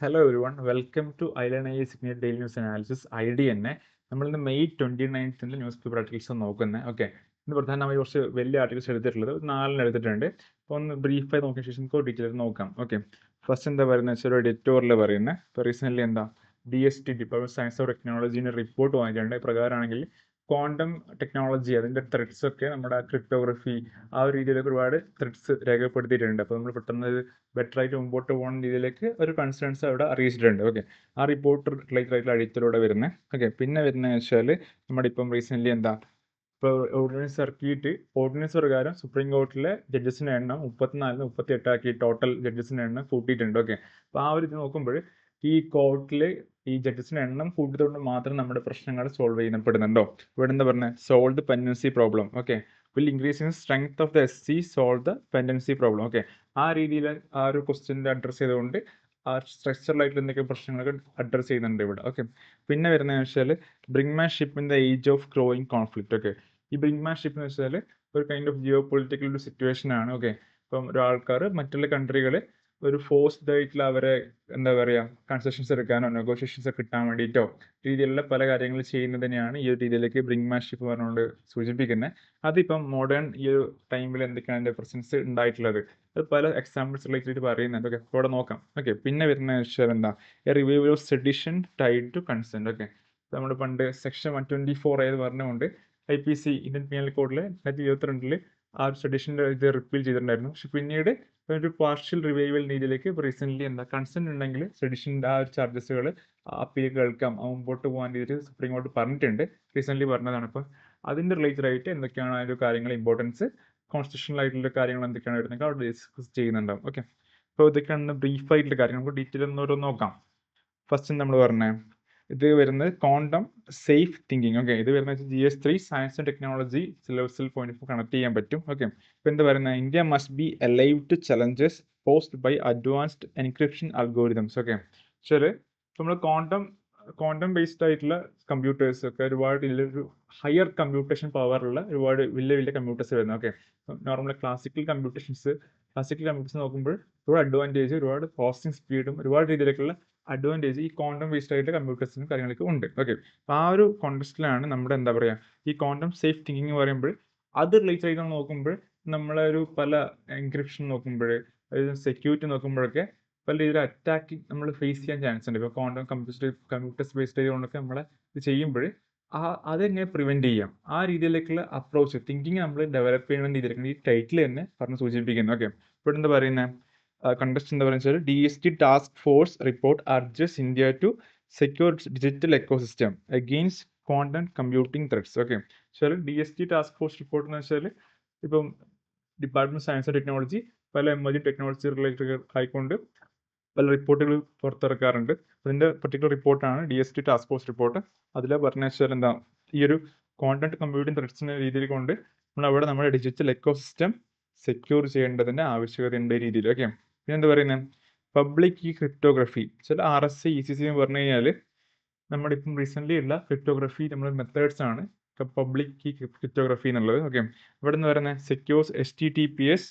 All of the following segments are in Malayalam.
Hello everyone welcome to island I signet daily news analysis IDNA. നമ്മളിന്ന് മെയ് 29 ന്യൂസ് പേപ്പർ ആർട്ടിക്കിൾസ് നോക്കുന്നത്. ഓക്കെ, ഇന്ന് പ്രധാനമായി കുറച്ച് വലിയ ആർട്ടിക്കിൾസ് എടുത്തിട്ടുള്ളത് 4 എടുത്തിട്ടുണ്ട്. അപ്പോൾ ഒന്ന് ബ്രീഫായി നോക്കിയ ശേഷം നമുക്ക് ഡീറ്റെയിൽ നോക്കാം. ഓക്കെ, ഫസ്റ്റ് എന്താ പറയുന്നത് വെച്ചാൽ ഒരു എഡിറ്റോറിയൽ പറയുന്നത് ഇപ്പോൾ റീസെൻ്റ്ലി എന്താ DST ഡിപ്പാർട്ട്മെന്റ് സയൻസ് ഓഫ് ടെക്നോളജീൻ്റെ റിപ്പോർട്ട് വാങ്ങിയിട്ടുണ്ട്. പ്രകാരമാണെങ്കിൽ ക്വാണ്ടം ടെക്നോളജി അതിൻ്റെ ത്രെഡ്സ് ഒക്കെ നമ്മുടെ ക്രിപ്റ്റോഗ്രഫി ആ ഒരു രീതിയിലൊക്കെ ഒരുപാട് ത്രെഡ്സ് രേഖപ്പെടുത്തിയിട്ടുണ്ട്. അപ്പോൾ നമ്മൾ പെട്ടെന്ന് ബെറ്റർ ആയിട്ട് മുമ്പോട്ട് പോകുന്ന രീതിയിലേക്ക് ഒരു കൺസേൺസ് അവിടെ അറിയിച്ചിട്ടുണ്ട്. ഓക്കെ, ആ റിപ്പോർട്ട് റിലേറ്റഡ് ആയിട്ടുള്ള എഡിറ്റിലൂടെ വരുന്നത്. ഓക്കെ, പിന്നെ വരുന്നതെന്ന് വെച്ചാൽ നമ്മുടെ ഇപ്പം റീസെൻ്റ്ലി എന്താ ഇപ്പോൾ ഓർഡിനൻസ് ഇറക്കിയിട്ട് ഓർഡിനൻസ് പ്രകാരം സുപ്രീം കോർട്ടിലെ ജഡ്ജസിൻ്റെ എണ്ണം 34 38 ആക്കി ടോട്ടൽ ജഡ്ജസിൻ്റെ എണ്ണം കൂട്ടിയിട്ടുണ്ട്. ഓക്കെ, അപ്പോൾ ആ ഒരു ഇത് നോക്കുമ്പോൾ ഈ കോർട്ടിൽ ഈ ജഡ്ജസിൻ്റെ എണ്ണം കൂട്ടിയതുകൊണ്ട് മാത്രം നമ്മുടെ പ്രശ്നങ്ങൾ സോൾവ് ചെയ്യപ്പെടുന്നുണ്ടോ? ഇവിടെ എന്താ പറഞ്ഞത്, solve the pendency problem. Okay, will increasing strength of the SC solve the pendency problem. Okay, ആ രീതിയിൽ ആ ഒരു ക്വസ്റ്റ്യൻ്റെ അഡ്രസ്സ് ചെയ്തുകൊണ്ട് ആ സ്ട്രക്ചറലായിട്ടുള്ള എന്തൊക്കെ പ്രശ്നങ്ങളൊക്കെ അഡ്രസ്സ് ചെയ്യുന്നുണ്ട് ഇവിടെ. ഓക്കെ, പിന്നെ വരുന്നതെന്ന് വെച്ചാൽ brinkmanship in the age of growing conflict. Okay, ഈ ബ്രിങ്മാൻഷിപ്പ് എന്ന് വെച്ചാൽ ഒരു കൈൻഡ് ഓഫ് ജിയോ പൊളിറ്റിക്കൽ ഒരു സിറ്റുവേഷൻ ആണ്. ഓക്കെ, ഇപ്പം ഒരാൾക്കാർ മറ്റുള്ള കൺട്രികൾ ഒരു ഫോഴ്സ്ഡ് ആയിട്ടുള്ള അവരെ എന്താ പറയുക കൺസെഷൻസ് എടുക്കാനോ നെഗോഷിയേഷൻസ് കിട്ടാൻ വേണ്ടിയിട്ടോ രീതിയിലുള്ള പല കാര്യങ്ങൾ ചെയ്യുന്നതിനെയാണ് ഈ ഒരു രീതിയിലേക്ക് ബ്രിങ്മാൻഷിപ്പ് പറഞ്ഞുകൊണ്ട് സൂചിപ്പിക്കുന്നത്. അതിപ്പം മോഡേൺ ഈ ഒരു ടൈമിൽ എന്തൊക്കെയാണ് അതിൻ്റെ പ്രസൻസ് ഉണ്ടായിട്ടുള്ളത്, അത് പല എക്സാമ്പിൾസ് റിലേറ്റഡ് പറയുന്നുണ്ട്. ഓക്കെ, അപ്പോൾ ഇവിടെ നോക്കാം. ഓക്കെ, പിന്നെ വരുന്ന വെച്ചാൽ എന്താ revival of sedition tied to consent. Okay, നമ്മൾ പണ്ട് സെക്ഷൻ 124 ഏത് പറഞ്ഞുകൊണ്ട് IPC ഇന്ത്യൻ പീനൽ കോഡിൽ 2022 ആ ഒരു സെഡിഷൻ്റെ ഇത് റിപ്പീൽ ചെയ്തിട്ടുണ്ടായിരുന്നു. പക്ഷെ പിന്നീട് ഒരു പാർഷ്യൽ റിവൈവൽ രീതിയിലേക്ക് റീസെൻ്റ്ലി എന്താ കൺസെന്റ് ഉണ്ടെങ്കിൽ സെഡിഷൻ്റെ ആ ഒരു ചാർജസുകൾ അപ്പീൽ കേൾക്കാം, മുമ്പോട്ട് പോകാൻ രീതിയിൽ സുപ്രീം കോടതി പറഞ്ഞിട്ടുണ്ട്. റീസെൻ്റ്ലി പറഞ്ഞതാണ്. അപ്പോൾ അതിൻ്റെ റിലേറ്റഡ് ആയിട്ട് എന്തൊക്കെയാണ് ആ ഒരു കാര്യങ്ങൾ ഇമ്പോർട്ടൻസ് കോൺസ്റ്റിറ്റ്യൂഷണൽ ആയിട്ടുള്ള കാര്യങ്ങൾ എന്തൊക്കെയാണ് വരുന്നത് അവിടെ ഡിസ്കസ് ചെയ്യുന്നുണ്ടാവും. ഓക്കെ, അപ്പോൾ ഇതൊക്കെയാണ് ബ്രീഫായിട്ടുള്ള കാര്യങ്ങൾ. നമുക്ക് ഡീറ്റെയിൽ ഒന്നോരോ നോക്കാം. ഫസ്റ്റ് നമ്മൾ പറഞ്ഞത് ഇത് വരുന്നത് ക്വാണ്ടം സേഫ് തിങ്കിങ്. ഓക്കെ, ഇത് വരുന്നത് GS3 സയൻസ് ആൻഡ് ടെക്നോളജി സിലബസിൽ പോയിന്റ് കണക്ട് ചെയ്യാൻ പറ്റും. ഓക്കെ, ഇപ്പോൾ എന്താ പറയുന്നത്, India must be alive to challenges posed by advanced encryption algorithms. Okay, ശരി, നമ്മൾ ക്വാണ്ടം ബേസ്ഡ് ആയിട്ടുള്ള കമ്പ്യൂട്ടേഴ്സ് ഒക്കെ ഒരുപാട് ഇതിലൊരു ഹയർ കമ്പ്യൂട്ടേഷൻ പവറുള്ള ഒരുപാട് വലിയ വലിയ കമ്പ്യൂട്ടേഴ്സ് വരുന്നത്. ഓക്കെ, നോർമൽ ക്ലാസിക്കൽ കമ്പ്യൂട്ടേഷൻസ് നോക്കുമ്പോൾ ഒരുപാട് അഡ്വാൻറ്റേജ്, ഒരുപാട് പ്രോസസ്സിംഗ് സ്പീഡും ഒരുപാട് രീതിയിലേക്കുള്ള അഡ്വാൻറ്റേജ് ഈ ക്വാണ്ടം ബേസ്ഡ് ആയിട്ട് കമ്പ്യൂട്ടേഴ്സിനും കാര്യങ്ങളൊക്കെ ഉണ്ട്. ഓക്കെ, അപ്പോൾ ആ ഒരു കോണ്ടെക്സ്റ്റിലാണ് നമ്മുടെ എന്താ പറയുക ഈ ക്വാണ്ടം സേഫ് തിങ്കിങ് പറയുമ്പോൾ അത് റിലേറ്റഡ് ആയിട്ട് നോക്കുമ്പോൾ നമ്മളെ ഒരു പല എൻക്രിപ്ഷൻ നോക്കുമ്പോൾ സെക്യൂരിറ്റി നോക്കുമ്പോഴൊക്കെ പല രീതിയിൽ അറ്റാക്കിങ് നമ്മൾ ഫേസ് ചെയ്യാൻ ചാൻസ് ഉണ്ട്. ഇപ്പോൾ ക്വാണ്ടം കമ്പ്യൂട്ടേഴ്സ് ബേസ്ഡ് ചെയ്തുകൊണ്ടൊക്കെ നമ്മളെ ഇത് ചെയ്യുമ്പോൾ അതെങ്ങനെ പ്രിവെൻറ്റ് ചെയ്യാം, ആ രീതിയിലേക്കുള്ള അപ്രോച്ച് തിങ്കിങ് നമ്മൾ ഡെവലപ്പ് ചെയ്യുന്ന രീതിയിലേക്ക് ഈ ടൈറ്റിൽ തന്നെ പറഞ്ഞ് സൂചിപ്പിക്കുന്നു. ഓക്കെ, ഇപ്പോൾ എന്താ പറയുന്നത് കണ്ടസ്റ്റ് എന്താ പറയുക DST task force report urges India to secure digital ecosystem against quantum computing threats. Okay, വെച്ചാൽ DST ടാസ്ക് ഫോഴ്സ് റിപ്പോർട്ട് എന്ന് വെച്ചാൽ ഇപ്പം ഡിപ്പാർട്ട്മെന്റ് സയൻസ് ആൻഡ് ടെക്നോളജി പല എമർജിംഗ് ടെക്നോളജി റിലേറ്റഡ് ആയിക്കൊണ്ട് പല റിപ്പോർട്ടുകൾ പുറത്തിറക്കാറുണ്ട്. അതിൻ്റെ പർട്ടിക്കുലർ റിപ്പോർട്ടാണ് DST ടാസ്ക് ഫോഴ്സ് റിപ്പോർട്ട്. അതിൽ പറഞ്ഞ വെച്ചാൽ എന്താ ഈ ഒരു ക്വാണ്ടം കമ്പ്യൂട്ടിംഗ് ത്രെഡ്സിനെ രീതിയിൽ കൊണ്ട് അവിടെ നമ്മുടെ ഡിജിറ്റൽ എക്കോസിസ്റ്റം സെക്യൂർ ചെയ്യേണ്ടതിൻ്റെ ആവശ്യകതയുണ്ട് രീതിയിൽ. ഓക്കെ, പിന്നെ എന്താ പറയുന്നത് പബ്ലിക് കീ ക്രിപ്റ്റോഗ്രഫി ചില RSA ECC എന്ന് പറഞ്ഞു കഴിഞ്ഞാൽ നമ്മുടെ ഇപ്പം റീസെൻ്റ്ലി ഉള്ള ക്രിപ്റ്റോഗ്രഫി നമ്മുടെ മെത്തേഡ്സ് ആണ് പബ്ലിക് കീ ക്രിപ്റ്റോഗ്രഫി എന്നുള്ളത്. ഓക്കെ, ഇവിടെ നിന്ന് പറയുന്നത് secures HTTPS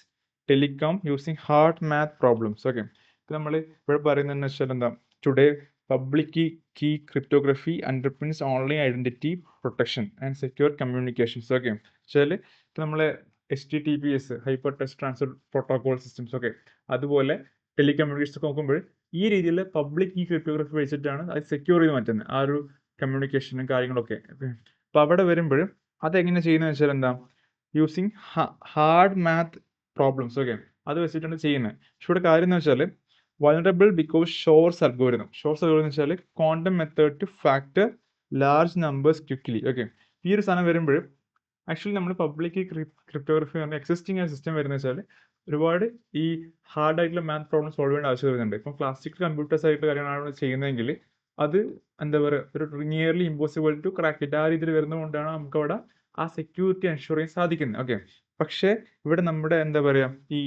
telecom using hard math problems. Okay, ഇപ്പം നമ്മൾ ഇവിടെ പറയുന്നതെന്ന് വെച്ചാൽ എന്താ today public key cryptography underpins online identity protection and secure communications. Okay, വെച്ചാൽ ഇപ്പം നമ്മളെ HTTPS hypertext transfer protocol systems ഒക്കെ അതുപോലെ ടെലികമ്മ്യൂണിക്കേഷൻസ് ഒക്കെ നോക്കുമ്പോൾ ഈ രീതിയിൽ പബ്ലിക് കീ ക്രിപ്റ്റോഗ്രഫി വെച്ചിട്ടാണ് അത് സെക്യൂർ ചെയ്ത് മാറ്റുന്നത് ആ ഒരു കമ്മ്യൂണിക്കേഷനും കാര്യങ്ങളൊക്കെ. അപ്പോൾ അവിടെ വരുമ്പോൾ അതെങ്ങനെ ചെയ്യുന്നത് വെച്ചാൽ എന്താ using hard math problems. Okay, അത് വെച്ചിട്ടാണ് ചെയ്യുന്നത്. പക്ഷെ ഇവിടെ കാര്യം എന്ന് വെച്ചാൽ വൾണറബിൾ ബിക്കോസ് ഷോർസ് അൽഗോരിതം എന്ന് വെച്ചാൽ quantum method to factor large numbers quickly. Okay, ഈ ഒരു സാധനം വരുമ്പോൾ ആക്ച്വലി നമ്മൾ പബ്ലിക് ക്രിപ്റ്റോഗ്രഫി പറഞ്ഞാൽ എക്സിസ്റ്റിംഗ് ആയ സിസ്റ്റം വരുന്നത് വെച്ചാൽ ഒരുപാട് ഈ ഹാർഡ് ആയിട്ടുള്ള മാത്ത് പ്രോബ്ലം സോൾവ് ചെയ്യേണ്ട ആവശ്യം വരുന്നുണ്ട്. ഇപ്പം ക്ലാസിക്കൽ കമ്പ്യൂട്ടേഴ്സ് ആയിട്ടുള്ള കാര്യങ്ങളാണ് ചെയ്യുന്നതെങ്കിൽ അത് എന്താ പറയുക ഒരു nearly impossible to crack it ആ രീതിയിൽ വരുന്നതുകൊണ്ടാണ് നമുക്ക് അവിടെ ആ സെക്യൂരിറ്റി എൻഷുർ ചെയ്യാൻ സാധിക്കുന്നത്. ഓക്കെ, പക്ഷേ ഇവിടെ നമ്മുടെ എന്താ പറയുക ഈ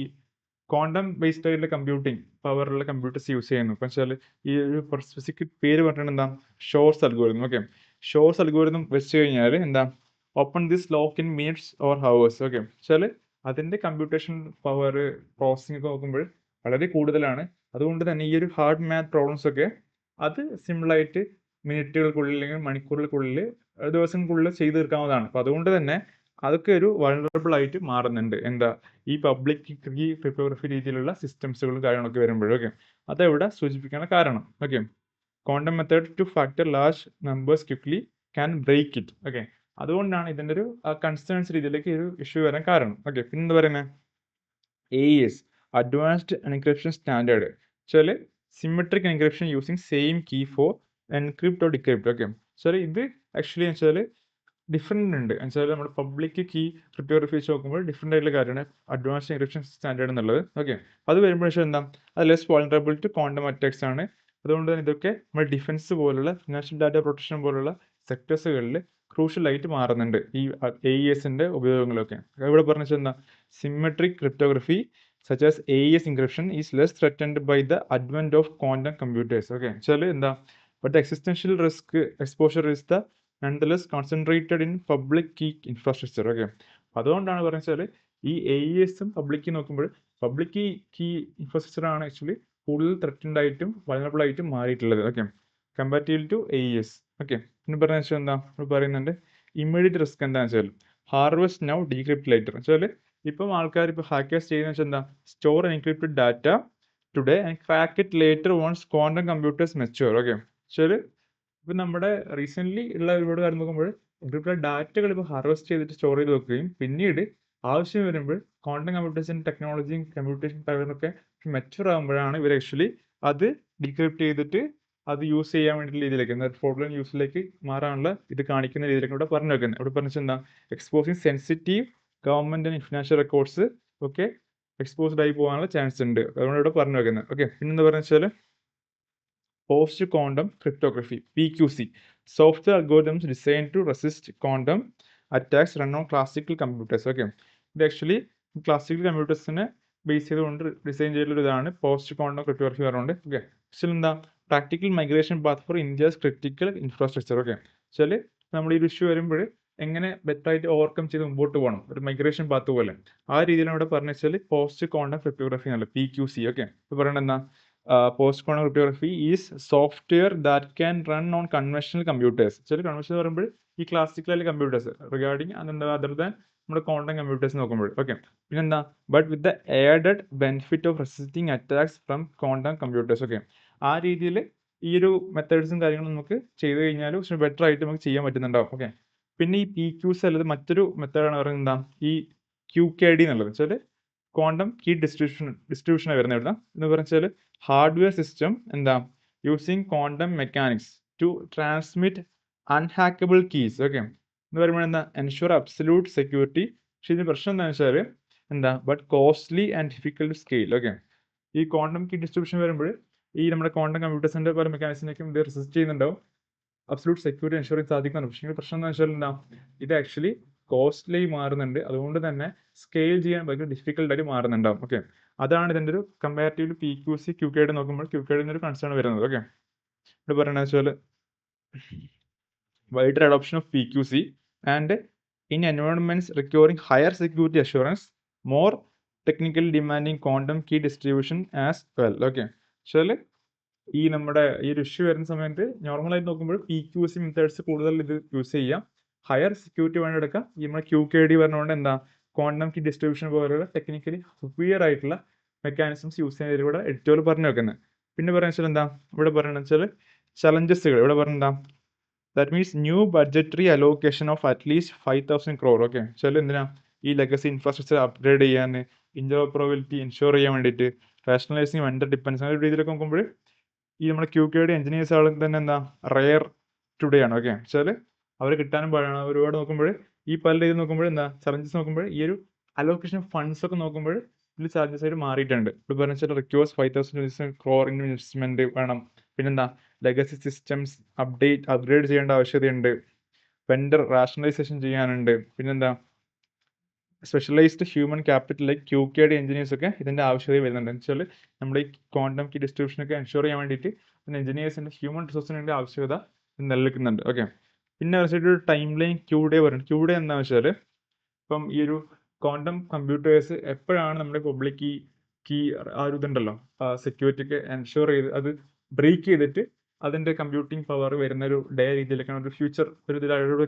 ക്വാണ്ടം ബേസ്ഡ് ആയിട്ടുള്ള കമ്പ്യൂട്ടിംഗ് പവറുള്ള കമ്പ്യൂട്ടേഴ്സ് യൂസ് ചെയ്യുന്നു. ഇപ്പം വെച്ചാൽ ഈ ഒരു സ്പെസിഫിക് പേര് പറഞ്ഞിട്ട് എന്താ shores algorithm. Okay, shores algorithm വെച്ച് കഴിഞ്ഞാൽ എന്താ open this lock in minutes or hours. Okay, വെച്ചാൽ അതിൻ്റെ കമ്പ്യൂട്ടേഷൻ പവർ പ്രോസസ്സിംഗ് ഒക്കെ നോക്കുമ്പോൾ വളരെ കൂടുതലാണ്. അതുകൊണ്ട് തന്നെ ഈ ഒരു ഹാർഡ് മാത്ത് പ്രോബ്ലംസ് ഒക്കെ അത് സിമ്പിളായിട്ട് മിനിറ്റുകൾക്കുള്ളിൽ അല്ലെങ്കിൽ മണിക്കൂറുകൾക്കുള്ളിൽ ദിവസങ്ങൾക്കുള്ളിൽ ചെയ്ത് തീർക്കാവുന്നതാണ്. അപ്പോൾ അതുകൊണ്ട് തന്നെ അതൊക്കെ ഒരു വൾണറബിൾ ആയിട്ട് മാറുന്നുണ്ട്. എന്താ ഈ പബ്ലിക് കീ ക്രിപ്റ്റോഗ്രഫി രീതിയിലുള്ള സിസ്റ്റംസുകളും കാര്യങ്ങളൊക്കെ വരുമ്പോഴൊക്കെ അതവിടെ സൂചിപ്പിക്കാനുള്ള കാരണം. Okay, quantum method to factor large numbers quickly can break it. Okay, അതുകൊണ്ടാണ് ഇതിൻ്റെ ഒരു കൺസേൺസ് രീതിയിലേക്ക് ഒരു ഇഷ്യൂ വരാൻ കാരണം. ഓക്കെ, പിന്നെ എന്താ പറയുന്നത്, AES അഡ്വാൻസ്ഡ് എൻക്രിപ്ഷൻ സ്റ്റാൻഡേർഡ് വെച്ചാൽ symmetric encryption using same key for encrypt or decrypt. Okay, വെച്ചാൽ ഇത് ആക്ച്വലി വെച്ചാൽ ഡിഫറെൻ്റ് ഉണ്ട്. എന്നുവെച്ചാൽ നമ്മൾ പബ്ലിക് കീ ക്രിപ്റ്റോഗ്രഫി വെച്ച് നോക്കുമ്പോൾ ഡിഫറെൻ്റ് ആയിട്ടുള്ള കാര്യമാണ് അഡ്വാൻസ്ഡ് എൻക്രിപ്ഷൻ സ്റ്റാൻഡേർഡ് എന്നുള്ളത്. ഓക്കെ, അത് വരുമ്പോൾ വെച്ചാൽ എന്താ, അത് less vulnerable to quantum attacks ആണ്. അതുകൊണ്ട് തന്നെ ഇതൊക്കെ നമ്മൾ ഡിഫൻസ് പോലുള്ള ഫിനാൻഷ്യൽ ഡാറ്റ പ്രൊട്ടക്ഷൻ പോലുള്ള സെക്ടേഴ്സുകളിൽ ക്രൂഷ്യലായിട്ട് മാറുന്നുണ്ട് ഈ AESന്റെ ഉപയോഗങ്ങളൊക്കെ. ഇവിടെ പറഞ്ഞ വെച്ചാൽ എന്താ, symmetric cryptography such as AES encryption is less threatened by the advent of quantum computers. Okay, വെച്ചാൽ എന്താ, but the existential risk exposure is the nonetheless concentrated in public key infrastructure. Okay, അതുകൊണ്ടാണ് പറഞ്ഞാൽ ഈ AESും പബ്ലിക് കീ നോക്കുമ്പോൾ പബ്ലിക് കീ ഇൻഫ്രാസ്ട്രക്ചർ ആണ് ആക്ച്വലി കൂടുതൽ ത്രെറ്റൻഡ് ആയിട്ടും വൾണറബിൾ ആയിട്ടും മാറിയിട്ടുള്ളത്. Okay, comparative to AES. Okay, പിന്നെ പറഞ്ഞ വെച്ചാൽ എന്താ പറയുന്നുണ്ട്, ഇമ്മീഡിയറ്റ് റിസ്ക് എന്താണെന്ന് വെച്ചാൽ ഹാർവെസ്റ്റ് നൗ ഡീക്രിപ്റ്റ് ലേറ്റർ. വെച്ചാൽ ഇപ്പം ആൾക്കാർ ഇപ്പോൾ ഹാക്കേഴ്സ് ചെയ്യുന്ന വെച്ചാൽ എന്താ, store encrypted data today and crack it later once quantum computers mature. Okay, വെച്ചാൽ ഇപ്പം നമ്മുടെ റീസെൻ്റ്ലി ഉള്ള ഒരുപാട് കാര്യം നോക്കുമ്പോൾ എൻക്രിപ്റ്റഡ് ഡാറ്റകൾ ഇപ്പോൾ ഹാർവെസ്റ്റ് ചെയ്തിട്ട് സ്റ്റോർ ചെയ്ത് വെക്കുകയും പിന്നീട് ആവശ്യം വരുമ്പോൾ ക്വാണ്ടം കമ്പ്യൂട്ടേഴ്സിൻ്റെ ടെക്നോളജിയും കമ്പ്യൂട്ടേഷൻ പവറൊക്കെ മെച്യൂർ ആകുമ്പോഴാണ് ഇവർ ആക്ച്വലി അത് ഡീക്രിപ്റ്റ് ചെയ്തിട്ട് അത് യൂസ് ചെയ്യാൻ വേണ്ടിയിട്ടുള്ള രീതിയിലേക്ക്, എന്നാൽ ഫ്രോഡുലന്റ് യൂസിലേക്ക് മാറാനുള്ള ഇത് കാണിക്കുന്ന രീതിയിലേക്ക് ഇവിടെ പറഞ്ഞു വെക്കുന്നത്. ഇവിടെ പറഞ്ഞാൽ എന്താ, exposing sensitive government and financial records ഒക്കെ എക്സ്പോസ്ഡ് ആയി പോകാനുള്ള ചാൻസ് ഉണ്ട്. അതുകൊണ്ട് ഇവിടെ പറഞ്ഞു വെക്കുന്നത്. ഓക്കെ, പിന്നെന്താ പറയുക വെച്ചാൽ post quantum cryptography PQC software algorithms design to resist quantum attacks run on classical computers. Okay, ഇത് ആക്ച്വലി ക്ലാസിക്കൽ കമ്പ്യൂട്ടേഴ്സിനെ ബേസ് ചെയ്തുകൊണ്ട് ഡിസൈൻ ചെയ്തിട്ടുള്ള ഇതാണ് പോസ്റ്റ് ക്വാണ്ടം ക്രിപ്റ്റോഗ്രഫി പറഞ്ഞുകൊണ്ട്. ഓക്കെ, ആക്ച്വലി എന്താ, practical migration path for India's critical infrastructure. Okay, വെച്ചാൽ നമ്മൾ ഈ ഇഷ്യൂ വരുമ്പോൾ എങ്ങനെ ബെറ്ററായിട്ട് ഓവർകം ചെയ്ത് മുമ്പോട്ട് പോകണം, ഒരു മൈഗ്രേഷൻ പാത്ത് പോലെ ആ രീതിയിലാണ് ഇവിടെ പറഞ്ഞു വെച്ചാൽ പോസ്റ്റ് ക്വാണ്ടം ക്രിപ്റ്റോഗ്രഫി എന്നുള്ള PQC. ഓക്കെ, ഇപ്പോൾ പറയേണ്ടത് എന്താ, post quantum cryptography is software that can run on conventional computers. ചില കൺവെൻഷൻ പറയുമ്പോൾ ഈ ക്ലാസിക്കൽ കമ്പ്യൂട്ടേഴ്സ് റിഗാർഡിങ് അതെന്താ അതർ ദാൻ നമ്മുടെ ക്വാണ്ടം കമ്പ്യൂട്ടേഴ്സ് നോക്കുമ്പോൾ. ഓക്കെ, പിന്നെന്താ, but with the added benefit of resisting attacks from quantum computers. Okay, ആ രീതിയിൽ ഈ ഒരു മെത്തേഡ്സും കാര്യങ്ങളും നമുക്ക് ചെയ്ത് കഴിഞ്ഞാൽ പക്ഷേ ബെറ്റർ ആയിട്ട് നമുക്ക് ചെയ്യാൻ പറ്റുന്നുണ്ടാവും. ഓക്കെ, പിന്നെ ഈ PQC അല്ലാതെ മറ്റൊരു മെത്തേഡാണ് പറയുന്നത് എന്താ, ഈ QKD എന്നുള്ളത് വെച്ചാൽ ക്വാണ്ടം കീ ഡിസ്ട്രിബ്യൂഷനാണ് വരുന്നത്. ഇവിടെ എന്ന് പറഞ്ഞാൽ ഹാർഡ്വെയർ സിസ്റ്റം എന്താ, using quantum mechanics to transmit unhackable keys. Okay, എന്ന് പറയുമ്പോൾ എന്താ, എൻഷുർ അബ്സല്യൂട്ട് സെക്യൂരിറ്റി. പക്ഷേ ഇതിന് പ്രശ്നം എന്താണെന്ന് വെച്ചാൽ എന്താ, but costly and difficult scale. Okay, ഈ ക്വാണ്ടം കീ ഡിസ്ട്രിബ്യൂഷൻ വരുമ്പോൾ ഈ നമ്മുടെ ക്വാണ്ടം കമ്പ്യൂട്ടേഴ്സിൻ്റെ പല മെക്കാനിക്സിനേക്കും ഇത് റെസിസ്റ്റ് ചെയ്യുന്നുണ്ടാവും, അബ്സല്യൂട്ട് സെക്യൂരിറ്റി എൻഷുർ ചെയ്യാൻ സാധിക്കുന്നുണ്ട്. പക്ഷേ പ്രശ്നം എന്താ വെച്ചാൽ എന്താ, ഇത് ആക്ച്വലി കോസ്റ്റ്ലി മാറുന്നുണ്ട്. അതുകൊണ്ട് തന്നെ സ്കെയിൽ ചെയ്യാൻ ഭയങ്കര ഡിഫിക്കൽട്ട് ആയിട്ട് മാറുന്നുണ്ടാവും. ഓക്കെ, അതാണ് ഇതിൻ്റെ ഒരു കമ്പാരിറ്റീവ് PQC QKD നോക്കുമ്പോൾ QKD ഒരു കൺസേൺ വരുന്നത്. ഓക്കെ, ഇവിടെ പറയുന്നത് വെച്ചാൽ wider adoption of PQC and in environments requiring higher security assurance, more technically demanding quantum key distribution as well. Okay, വെച്ചാൽ ഈ നമ്മുടെ ഈ ഒരു ഇഷ്യൂ വരുന്ന സമയത്ത് നോർമലായിട്ട് നോക്കുമ്പോൾ PQC മെത്തേഡ്സ് കൂടുതൽ ഇത് യൂസ് ചെയ്യാം, ഹയർ സെക്യൂരിറ്റി വേണ്ടി എടുക്കാം. ഈ നമ്മുടെ QKD പറഞ്ഞുകൊണ്ട് എന്താ, ക്വാണ്ടം കീ ഡിസ്ട്രിബ്യൂഷൻ പോലെയുള്ള ടെക്നിക്കലി സുപ്പീരിയർ ആയിട്ടുള്ള മെക്കാനിസംസ് യൂസ് ചെയ്യുന്നതിൽ ഇവിടെ എഡിറ്റോറിയൽ പറഞ്ഞു വെക്കുന്നത്. പിന്നെ പറയുന്നത് വെച്ചാൽ എന്താ, ഇവിടെ പറയുന്നത് വെച്ചാൽ ചലഞ്ചസുകൾ ഇവിടെ പറഞ്ഞെന്താ, that means new budgetary allocation of at least 5,000 crore. Okay, വെച്ചാൽ എന്തിനാ, ഈ ലെഗസി ഇൻഫ്രാസ്ട്രക്ചർ അപ്ഗ്രേഡ് ചെയ്യാൻ, ഇന്റർഓപ്പറബിലിറ്റി എൻഷുർ ചെയ്യാൻ വേണ്ടിയിട്ട്, റാഷണലൈസിങ് വെണ്ടർ ഡിപ്പെൻഡൻസ് അങ്ങനെ രീതിയിലൊക്കെ നോക്കുമ്പോൾ ഈ നമ്മുടെ QKD എഞ്ചിനീയേഴ്സ് ആളും തന്നെ എന്താ റെയർ ടുഡേ ആണ്. ഓക്കെ, വെച്ചാൽ അവർ കിട്ടാനും പാടാണ്. ഒരുപാട് നോക്കുമ്പോൾ ഈ പല രീതിയിൽ നോക്കുമ്പോൾ എന്താ ചലഞ്ചസ് നോക്കുമ്പോൾ ഈ ഒരു അലോക്കേഷൻ ഫണ്ട്സ് ഒക്കെ നോക്കുമ്പോൾ ഇതിൽ ചാർജസ് ആയിട്ട് മാറിയിട്ടുണ്ട്. ഇപ്പോൾ പറഞ്ഞ വെച്ചാൽ റിക്വേഴ്സ് 5,000 crore ഇൻവെസ്റ്റ്മെന്റ് വേണം. പിന്നെന്താ, ലെഗസി സിസ്റ്റംസ് അപ്ഗ്രേഡ് ചെയ്യേണ്ട ആവശ്യകതയുണ്ട്, വെണ്ടർ റാഷണലൈസേഷൻ ചെയ്യാനുണ്ട്. പിന്നെന്താ, specialised human capital like QKD engineers ഒക്കെ ഇതിൻ്റെ ആവശ്യകത വരുന്നുണ്ട്. എന്ന് വെച്ചാൽ നമ്മുടെ ഈ ക്വാണ്ടം കീ ഡിസ്ട്രിബ്യൂഷനൊക്കെ എൻഷുർ ചെയ്യാൻ വേണ്ടിയിട്ട് എഞ്ചിനീയേഴ്സിൻ്റെ ഹ്യൂമൻ റിസോഴ്സിൻ്റെ ആവശ്യകത നിലനിൽക്കുന്നുണ്ട്. ഓക്കെ, പിന്നെ ഒരു ടൈം ലൈൻ Q-Day പറയുന്നത്. Q-Day എന്താണെന്ന് വെച്ചാൽ ഇപ്പം ഈ ഒരു ക്വാണ്ടം കമ്പ്യൂട്ടേഴ്സ് എപ്പോഴാണ് നമ്മുടെ പബ്ലിക് ഈ കീ ആ ഒരു ഇതുണ്ടല്ലോ സെക്യൂരിറ്റിക്ക് എൻഷുർ ചെയ്ത് അത് ബ്രേക്ക് ചെയ്തിട്ട് അതിന്റെ കമ്പ്യൂട്ടിംഗ് പവർ വരുന്ന ഒരു ഡേ രീതിയിലേക്കാണ് ഒരു ഫ്യൂച്ചർ ഒരു ഇതിലൂടെ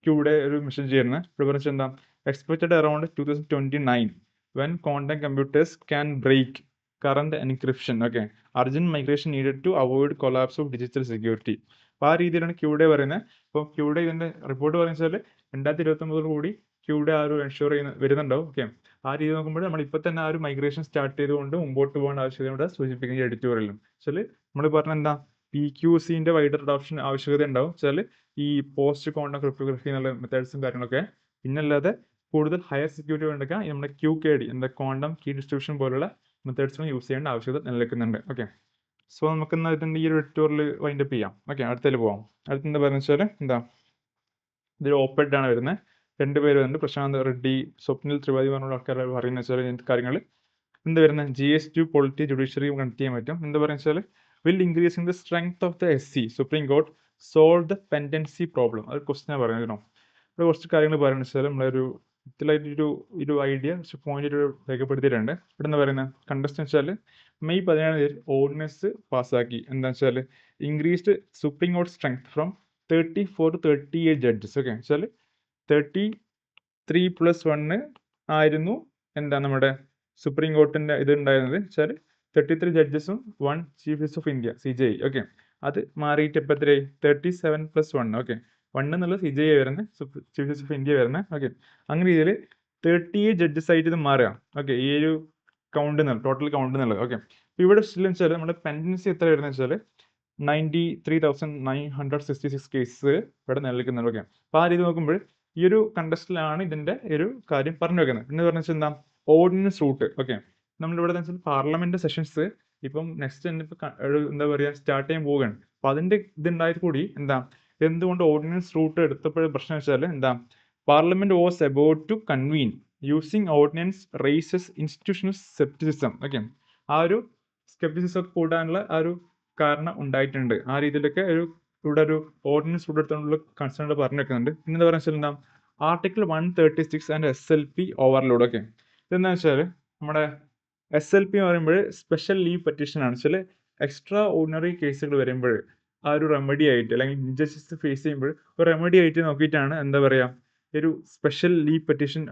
ക്യൂടെ ഒരു മിഷൻ ചെയ്യുന്നത്. ഇവിടെ പറഞ്ഞാൽ എന്താ expected around 2029 when quantum computers can break current encryption. Okay, urgent migration needed to avoid collapse of digital security. അപ്പോൾ ആ രീതിയിലാണ് ക്യൂഡെ പറയുന്നത്. അപ്പോൾ ക്യൂഡെ ഇതിന്റെ റിപ്പോർട്ട് പറയുന്നത് 2029 കൂടി ക്യൂഡെ ആ ഒരു എൻഷുർ ചെയ്യുന്ന വരുന്നുണ്ടാവും. ഓക്കെ, ആ രീതി നോക്കുമ്പോൾ നമ്മൾ ഇപ്പൊ തന്നെ ആ ഒരു മൈഗ്രേഷൻ സ്റ്റാർട്ട് ചെയ്തുകൊണ്ട് മുമ്പോട്ട് പോകേണ്ട ആവശ്യകത സൂചിപ്പിക്കുന്ന എഡിറ്റോറിയലും വെച്ചാൽ നമ്മൾ പറഞ്ഞ എന്താ PQCന്റെ വൈഡർ അഡോപ്ഷൻ ആവശ്യകത ഉണ്ടാവും വെച്ചാൽ ഈ പോസ്റ്റ് ക്വാണ്ടം ക്രിപ്റ്റോഗ്രഫി എന്നുള്ള മെത്തേഡ്സും കാര്യങ്ങളൊക്കെ. പിന്നല്ലാതെ കൂടുതൽ ഹയർ സെക്യൂരിറ്റി വേണ്ടൊക്കെ നമ്മുടെ QKD എന്താ ക്വാണ്ടം കീ ഡിസ്ട്രിബ്യൂഷൻ പോലുള്ള മെത്തേഡ്സും യൂസ് ചെയ്യേണ്ട ആവശ്യകത നിലനിൽക്കുന്നുണ്ട്. ഓക്കെ, സോ നമുക്ക് എന്നാൽ ഇതിന്റെ ഈ ഒരു എഡിറ്റോറിയൽ വൈൻഡപ്പ് ചെയ്യാം. ഓക്കെ, അടുത്തതിൽ പോവാം. അടുത്ത എന്താ പറയുക വെച്ചാൽ എന്താ ഇതൊരു ഓപ്പൺ ആണ് വരുന്നത്. രണ്ടുപേര് വരുന്നുണ്ട്, പ്രശാന്ത് റെഡ്ഡി, സ്വപ്നിൽ ത്രിപാഠി പറഞ്ഞ ആൾക്കാർ പറയുന്ന വെച്ചാൽ ഇങ്ങനത്തെ കാര്യങ്ങൾ എന്താ വരുന്നത് GS2 പൊളിറ്റി ജുഡീഷ്യറി കണക്ട് ചെയ്യാൻ പറ്റും. എന്താ പറയുക വെച്ചാൽ will increasing the strength of the SC supreme court solve the pendency problem. അത് ക്വസ്റ്റ്യൻ പറയുന്നതിനോ ഇവിടെ കുറച്ച് കാര്യങ്ങൾ പറയുന്നത് വെച്ചാൽ നമ്മളൊരു ഒരു ഐഡിയ പോയിന്റ് രേഖപ്പെടുത്തിയിട്ടുണ്ട്. ഇവിടെ എന്താ പറയുന്നത് കണ്ടസ്റ്റ് വെച്ചാൽ മെയ് 17 ഓർഡിനൻസ് പാസ്സാക്കി. എന്താ വെച്ചാൽ increased supreme court strength from 34 to 38 judges. Okay, വെച്ചാൽ 33+1 ആയിരുന്നു എന്താ നമ്മുടെ സുപ്രീം കോർട്ടിന്റെ ഇത് ഉണ്ടായിരുന്നത് വെച്ചാൽ 33 ജഡ്ജസും 1 chief justice of India CJI. Okay, അത് മാറിയിട്ട് ഇപ്പം എത്രയായി 37+1. ഓക്കെ, 1 എന്നുള്ളത് CJI വരുന്നത്, ചീഫ് ജസ്റ്റിസ് ഓഫ് ഇന്ത്യ വരുന്നത്. ഓക്കെ, അങ്ങനെ രീതിയിൽ 38 ജഡ്ജസ് ആയിട്ട് ഇത് മാറുക. ഓക്കെ, ഈ ഒരു കൗണ്ട് എന്നുള്ളത് ടോട്ടൽ കൗണ്ട് എന്നുള്ളത്. ഓക്കെ, ഇവിടെ സ്റ്റിൽ വെച്ചാൽ നമ്മുടെ പെൻഡൻസി എത്ര വരുന്നത് വെച്ചാൽ 93,966 കേസ് ഇവിടെ നിലനിൽക്കുന്നുണ്ട്. ഓക്കെ, അപ്പോൾ ആ രീതി നോക്കുമ്പോൾ ഈ ഒരു കണ്ടസ്റ്റിലാണ് ഇതിന്റെ ഒരു കാര്യം പറഞ്ഞു വെക്കുന്നത്. എന്ന് പറഞ്ഞാൽ എന്താ ഓർഡിനൻസ് റൂട്ട്. ഓക്കെ, നമ്മളിവിടെ വെച്ചാൽ പാർലമെന്റ് സെഷൻസ് ഇപ്പം നെക്സ്റ്റ് എന്താ പറയുക സ്റ്റാർട്ട് ചെയ്യാൻ പോവുകയാണ്. അപ്പൊ അതിന്റെ ഇതുണ്ടായത് കൂടി എന്താ എന്തുകൊണ്ട് ഓർഡിനൻസ് റൂട്ട് എടുത്തപ്പോഴ പ്രശ്നം വെച്ചാൽ എന്താ parliament was about to convene using ordinance raises institutional scepticism. Okay, ആ ഒരു സ്കെപ്റ്റിസിസം കൂടാനുള്ള ആ ഒരു കാരണം ഉണ്ടായിട്ടുണ്ട്. ആ രീതിയിലൊക്കെ ഇവിടെ ഒരു ഓർഡിനൻസ് റൂട്ട് എടുത്തുകൊണ്ടുള്ള കൺസേൺ പറഞ്ഞു വെക്കുന്നുണ്ട്. പിന്നെ എന്താ പറയുക എന്താ article 136 and SLP overload. Okay, ഇതെന്താ വെച്ചാൽ നമ്മുടെ SLP എന്ന് പറയുമ്പോൾ സ്പെഷ്യൽ ലീവ് പെറ്റീഷൻ ആണ്. വെച്ചാൽ എക്സ്ട്രാ ഓർഡിനറി കേസുകൾ വരുമ്പോൾ ആ ഒരു റെമഡി ആയിട്ട് അല്ലെങ്കിൽ ഇൻജസ്റ്റിസ് ഫേസ് ചെയ്യുമ്പോൾ ഒരു റെമഡി ആയിട്ട് നോക്കിയിട്ടാണ് എന്താ പറയുക ഒരു സ്പെഷ്യൽ ലീവ് പെറ്റീഷൻ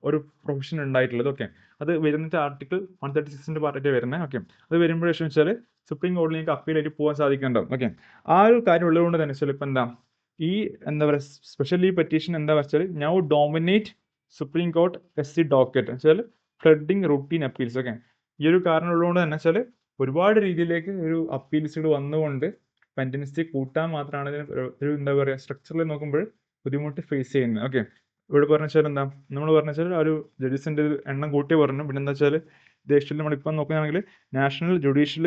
ഒരു പ്രൊവിഷൻ ഉണ്ടായിട്ടുള്ളത്. ഓക്കെ, അത് വരുന്നത് ആർട്ടിക്കിൾ 136 പാർട്ടിട്ട് വരുന്നത്. ഓക്കെ, അത് വരുമ്പോൾ വെച്ചാൽ സുപ്രീം കോടതിയിലേക്ക് അപ്പീൽ ആയിട്ട് പോകാൻ സാധിക്കുന്നുണ്ടാവും. ഓക്കെ, ആ ഒരു കാര്യം ഉള്ളതുകൊണ്ട് തന്നെ വെച്ചാൽ ഇപ്പം എന്താ ഈ എന്താ പറയുക സ്പെഷ്യൽ ലീവ് പെറ്റീഷൻ എന്താ വെച്ചാൽ now dominate supreme court SC docket വെച്ചാൽ ഫ്ലഡിങ് റൂട്ടീൻ അപ്പീൽസ്. ഓക്കെ, ഈ ഒരു കാരണം ഉള്ളതുകൊണ്ട് തന്നെ വെച്ചാൽ ഒരുപാട് രീതിയിലേക്ക് ഒരു അപ്പീൽസുകൾ വന്നുകൊണ്ട് പെൻഡൻസി കൂട്ടാൻ മാത്രമാണ് ഇതിന് ഒരു എന്താ പറയുക സ്ട്രക്ചറിൽ നോക്കുമ്പോൾ ബുദ്ധിമുട്ട് ഫേസ് ചെയ്യുന്നത്. ഓക്കെ, ഇവിടെ പറഞ്ഞ വെച്ചാൽ എന്താ നമ്മൾ പറഞ്ഞ വെച്ചാൽ ആ ഒരു ജഡ്ജസിന്റെ എണ്ണം കൂട്ടി പറഞ്ഞു. പിന്നെ എന്താ വെച്ചാൽ ദേശത്തിൽ നമ്മളിപ്പം നോക്കുകയാണെങ്കിൽ നാഷണൽ ജുഡീഷ്യൽ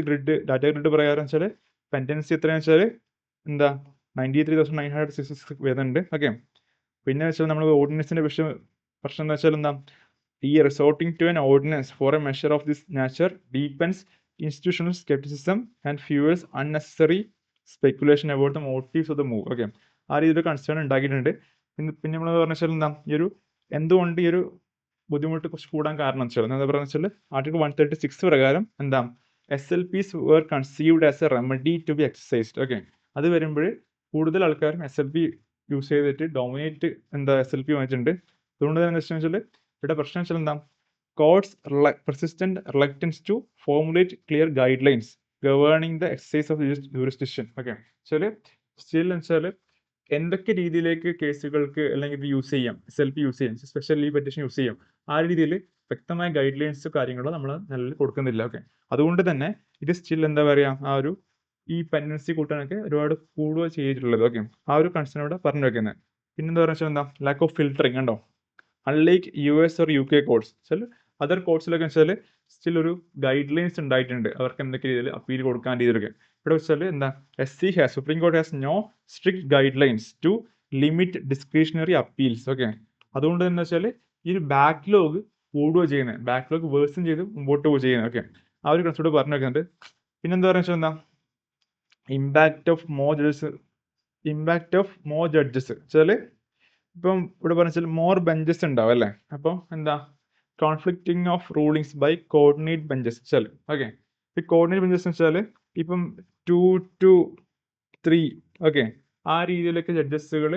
ഡാറ്റ ഗ്രിഡ് പ്രകാരം വെച്ചാൽ പെൻഡൻസി എത്രയാണെന്ന് വെച്ചാൽ എന്താ 93,966 വരുന്നുണ്ട്. ഓക്കെ, പിന്നെ വെച്ചാൽ നമ്മൾ ഓർഡിനൻസിന്റെ പ്രശ്നം എന്ന് വെച്ചാൽ എന്താ ഈ resorting to an ordinance for a measure of this nature deepens institutional scepticism and fuels unnecessary speculation about the motives of the move. Okay, ആ രീതിയിൽ കൺസേൺ ഉണ്ടാക്കിയിട്ടുണ്ട്. പിന്നെ നമ്മൾ പറഞ്ഞ വെച്ചാൽ എന്താ എന്തുകൊണ്ട് ഈ ഒരു ബുദ്ധിമുട്ട് കുറച്ച് കൂടാൻ കാരണം വെച്ചാൽ എന്താ പറയുക വെച്ചാൽ ആർട്ടിക്കിൾ 136 പ്രകാരം എന്താ SLPs were conceived as a remedy to be exercised. Okay, അത് വരുമ്പോൾ കൂടുതൽ ആൾക്കാരും SLP യൂസ് ചെയ്തിട്ട് ഡോമിനേറ്റ് എന്താ SLP വാങ്ങിച്ചിട്ടുണ്ട്. അതുകൊണ്ട് തന്നെ വെച്ചാൽ ഇവിടെ പ്രശ്നം വെച്ചാൽ എന്താ courts persistent reluctance to formulate clear guidelines governing the exercise of jurisdiction. Okay, still വെച്ചാൽ എന്തൊക്കെ രീതിയിലേക്ക് കേസുകൾക്ക് അല്ലെങ്കിൽ ഇത് യൂസ് ചെയ്യാം SLP യൂസ് ചെയ്യാം സ്പെഷ്യൽ ലീവ് പെറ്റീഷൻ യൂസ് ചെയ്യാം ആ രീതിയിൽ വ്യക്തമായ ഗൈഡ് ലൈൻസ് കാര്യങ്ങളോ നമ്മൾ നിലവിൽ കൊടുക്കുന്നില്ല. ഓക്കെ, അതുകൊണ്ട് തന്നെ ഇത് സ്റ്റിൽ എന്താ പറയുക ആ ഒരു ഈ പെൻഡൻസി കൂട്ടാനൊക്കെ ഒരുപാട് കൂടുക ചെയ്തിട്ടുള്ളത്. ഓക്കെ, ആ ഒരു കൺസേൺ ഇവിടെ പറഞ്ഞു വെക്കുന്നത്. പിന്നെന്താ പറയുക എന്താ ലാക്ക് ഓഫ് ഫിൽട്ടറിങ് ഉണ്ടോ unlike US or UK courts വെച്ചാൽ അതർ കോർട്സിലൊക്കെ വെച്ചാൽ സ്റ്റിൽ ഒരു ഗൈഡ് ലൈൻസ് ഉണ്ടായിട്ടുണ്ട് അവർക്ക് എന്തൊക്കെ രീതിയിൽ അപ്പീൽ കൊടുക്കാൻ രീതിയിലൊക്കെ. ഇവിടെ വെച്ചാൽ എന്താ Supreme Court has no strict guidelines to limit discretionary appeals. Okay, അതുകൊണ്ട് തന്നെ വെച്ചാൽ ഈ ഒരു ബാക്ക്ലോഗ് കൂടുക ചെയ്യുന്നത് ബാക്ക്ലോഗ് വേഴ്സൺ ചെയ്ത് മുമ്പോട്ട് പോവുക ചെയ്യുന്നത്. ഓക്കെ, ആ ഒരു കൺസെപ്റ്റ് പറഞ്ഞു വെക്കുന്നുണ്ട്. പിന്നെന്താ പറയുക വെച്ചാൽ എന്താ ഇമ്പാക്ട് ഓഫ് മോർ ജഡ്ജസ് വെച്ചാൽ ഇപ്പം ഇവിടെ പറഞ്ഞാൽ മോർ ബെഞ്ചസ് ഉണ്ടാവും അല്ലേ. അപ്പം എന്താ conflicting of rulings by coordinate benches വെച്ചാൽ ഓക്കെ. ഈ കോർഡിനേറ്റ് ബെഞ്ചസ് വെച്ചാൽ ഇപ്പം 2-3 ഓക്കെ ആ രീതിയിലൊക്കെ ജഡ്ജസുകൾ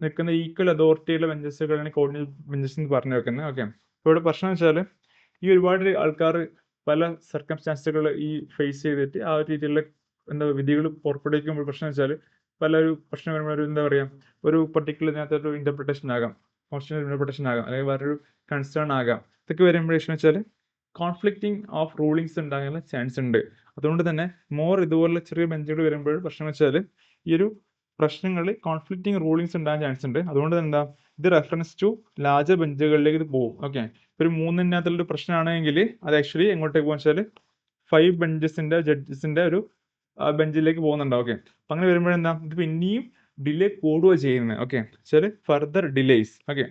നിൽക്കുന്ന ഈക്വൽ അതോറിറ്റിയുള്ള ബെഞ്ചസുകളാണ് കോർഡിനേറ്റ് ബെഞ്ചസ് എന്ന് പറഞ്ഞു വെക്കുന്നത്. ഓക്കെ, ഇപ്പോൾ ഇവിടെ പ്രശ്നം വെച്ചാൽ ഈ ഒരുപാട് ആൾക്കാർ പല സർക്കംസ്റ്റാൻസുകൾ ഈ ഫേസ് ചെയ്തിട്ട് ആ ഒരു രീതിയിലുള്ള വിധികൾ പുറപ്പെടുവിക്കുമ്പോൾ പ്രശ്നം വെച്ചാൽ ഒരു പ്രശ്നം വരുമ്പോൾ ഒരു ഒരു പർട്ടിക്കുലർ ഇതിനകത്തൊരു ഇന്റർപ്രിട്ടേഷൻ ആകാം, കോൺസ്റ്റിറ്റ്യൂഷണൽ ഇന്റർപ്രിട്ടേഷൻ ആകാം, അല്ലെങ്കിൽ വേറൊരു കൺസേൺ ആകാം. ഇതൊക്കെ വരുമ്പോഴേന്ന് വെച്ചാൽ കോൺഫ്ലിക്റ്റിംഗ് ഓഫ് റൂളിങ്സ് ഉണ്ടാകാനുള്ള ചാൻസ് ഉണ്ട്. അതുകൊണ്ട് തന്നെ ഇതുപോലുള്ള ചെറിയ ബെഞ്ചുകൾ വരുമ്പോൾ പ്രശ്നം വെച്ചാൽ ഈ ഒരു പ്രശ്നങ്ങളിൽ കോൺഫ്ലിക്റ്റിംഗ് റൂളിങ്സ് ഉണ്ടാകാൻ ചാൻസ് ഉണ്ട്. അതുകൊണ്ട് തന്നെ ഇത് റെഫറൻസ് ടു ലാർജർ ബെഞ്ചുകളിലേക്ക് ഇത് പോകും. ഓക്കെ, ഒരു 3-നുള്ള പ്രശ്നമാണെങ്കിൽ അത് ആക്ച്വലി എങ്ങോട്ടേക്ക് പോകുക വെച്ചാൽ 5 ബെഞ്ചസിന്റെ ജഡ്ജസിന്റെ ഒരു ബെഞ്ചിലേക്ക് പോകുന്നുണ്ട്. ഓക്കെ, അപ്പം അങ്ങനെ വരുമ്പോഴെന്താ ഇത് പിന്നെയും ഡിലേ കൂടുക ചെയ്യുന്നത്. ഓക്കെ, വെച്ചാൽ ഫർദർ ഡിലേസ്. ഓക്കെ,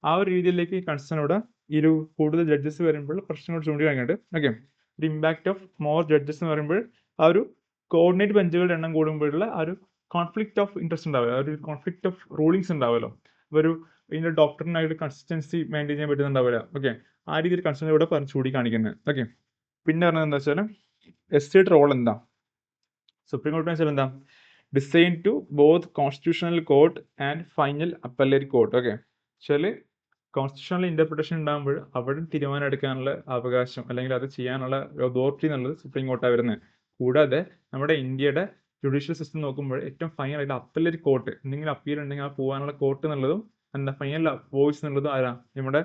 ആ ഒരു രീതിയിലേക്ക് കൺസേൺ ഇവിടെ ഈ ഒരു കൂടുതൽ ജഡ്ജസ് വരുമ്പോൾ പ്രശ്നങ്ങൾ ചൂണ്ടിക്കാണിക്കുന്നുണ്ട്. ഓക്കെ, ഒരു ഇമ്പാക്ട് ഓഫ് മോർ ജഡ്ജസ് എന്ന് പറയുമ്പോൾ ആ ഒരു കോർഡിനേറ്റ് ബെഞ്ചുകളുടെ എണ്ണം കൂടുമ്പോഴുള്ള ആ ഒരു കോൺഫ്ലിക്റ്റ് ഓഫ് ഇൻട്രസ്റ്റ് ഉണ്ടാവുക, ഒരു കോൺഫ്ലിക്റ്റ് ഓഫ് റൂളിങ്സ് ഉണ്ടാവുമല്ലോ, ഇതിന്റെ ഡോക്ടറിനായിട്ട് കൺസിസ്റ്റൻസി മെയിൻറ്റെയിൻ ചെയ്യാൻ പറ്റുന്നുണ്ടാവില്ല. ഓക്കെ, ആ രീതിയിൽ കൺസേൺ ഇവിടെ ചൂണ്ടിക്കാണിക്കുന്നത്. ഓക്കെ, പിന്നെ പറഞ്ഞത് എന്താ വെച്ചാൽ എസ്റ്റേറ്റ് റോൾ എന്താ, സുപ്രീം കോർട്ട് വെച്ചാൽ എന്താ design to both constitutional court and final appellate court. Okay, വെച്ചാൽ കോൺസ്റ്റിറ്റ്യൂഷണൽ ഇന്റർപ്രിട്ടേഷൻ ഉണ്ടാകുമ്പോൾ അവിടെ തീരുമാനം എടുക്കാനുള്ള അവകാശം അല്ലെങ്കിൽ അത് ചെയ്യാനുള്ള അതോറിറ്റി എന്നുള്ളത് സുപ്രീം കോർട്ടാണ് വരുന്നത്. കൂടാതെ നമ്മുടെ ഇന്ത്യയുടെ ജുഡീഷ്യൽ സിസ്റ്റം നോക്കുമ്പോൾ ഏറ്റവും ഫൈനൽ ആയിട്ട് അപ്പലേറ്റ് കോർട്ട്, എന്തെങ്കിലും അപ്പീൽ ഉണ്ടെങ്കിൽ ആ പോകാനുള്ള കോർട്ട് എന്നുള്ളതും ഫൈനൽ വോയിസ് എന്നുള്ളതും ആരാ, നമ്മുടെ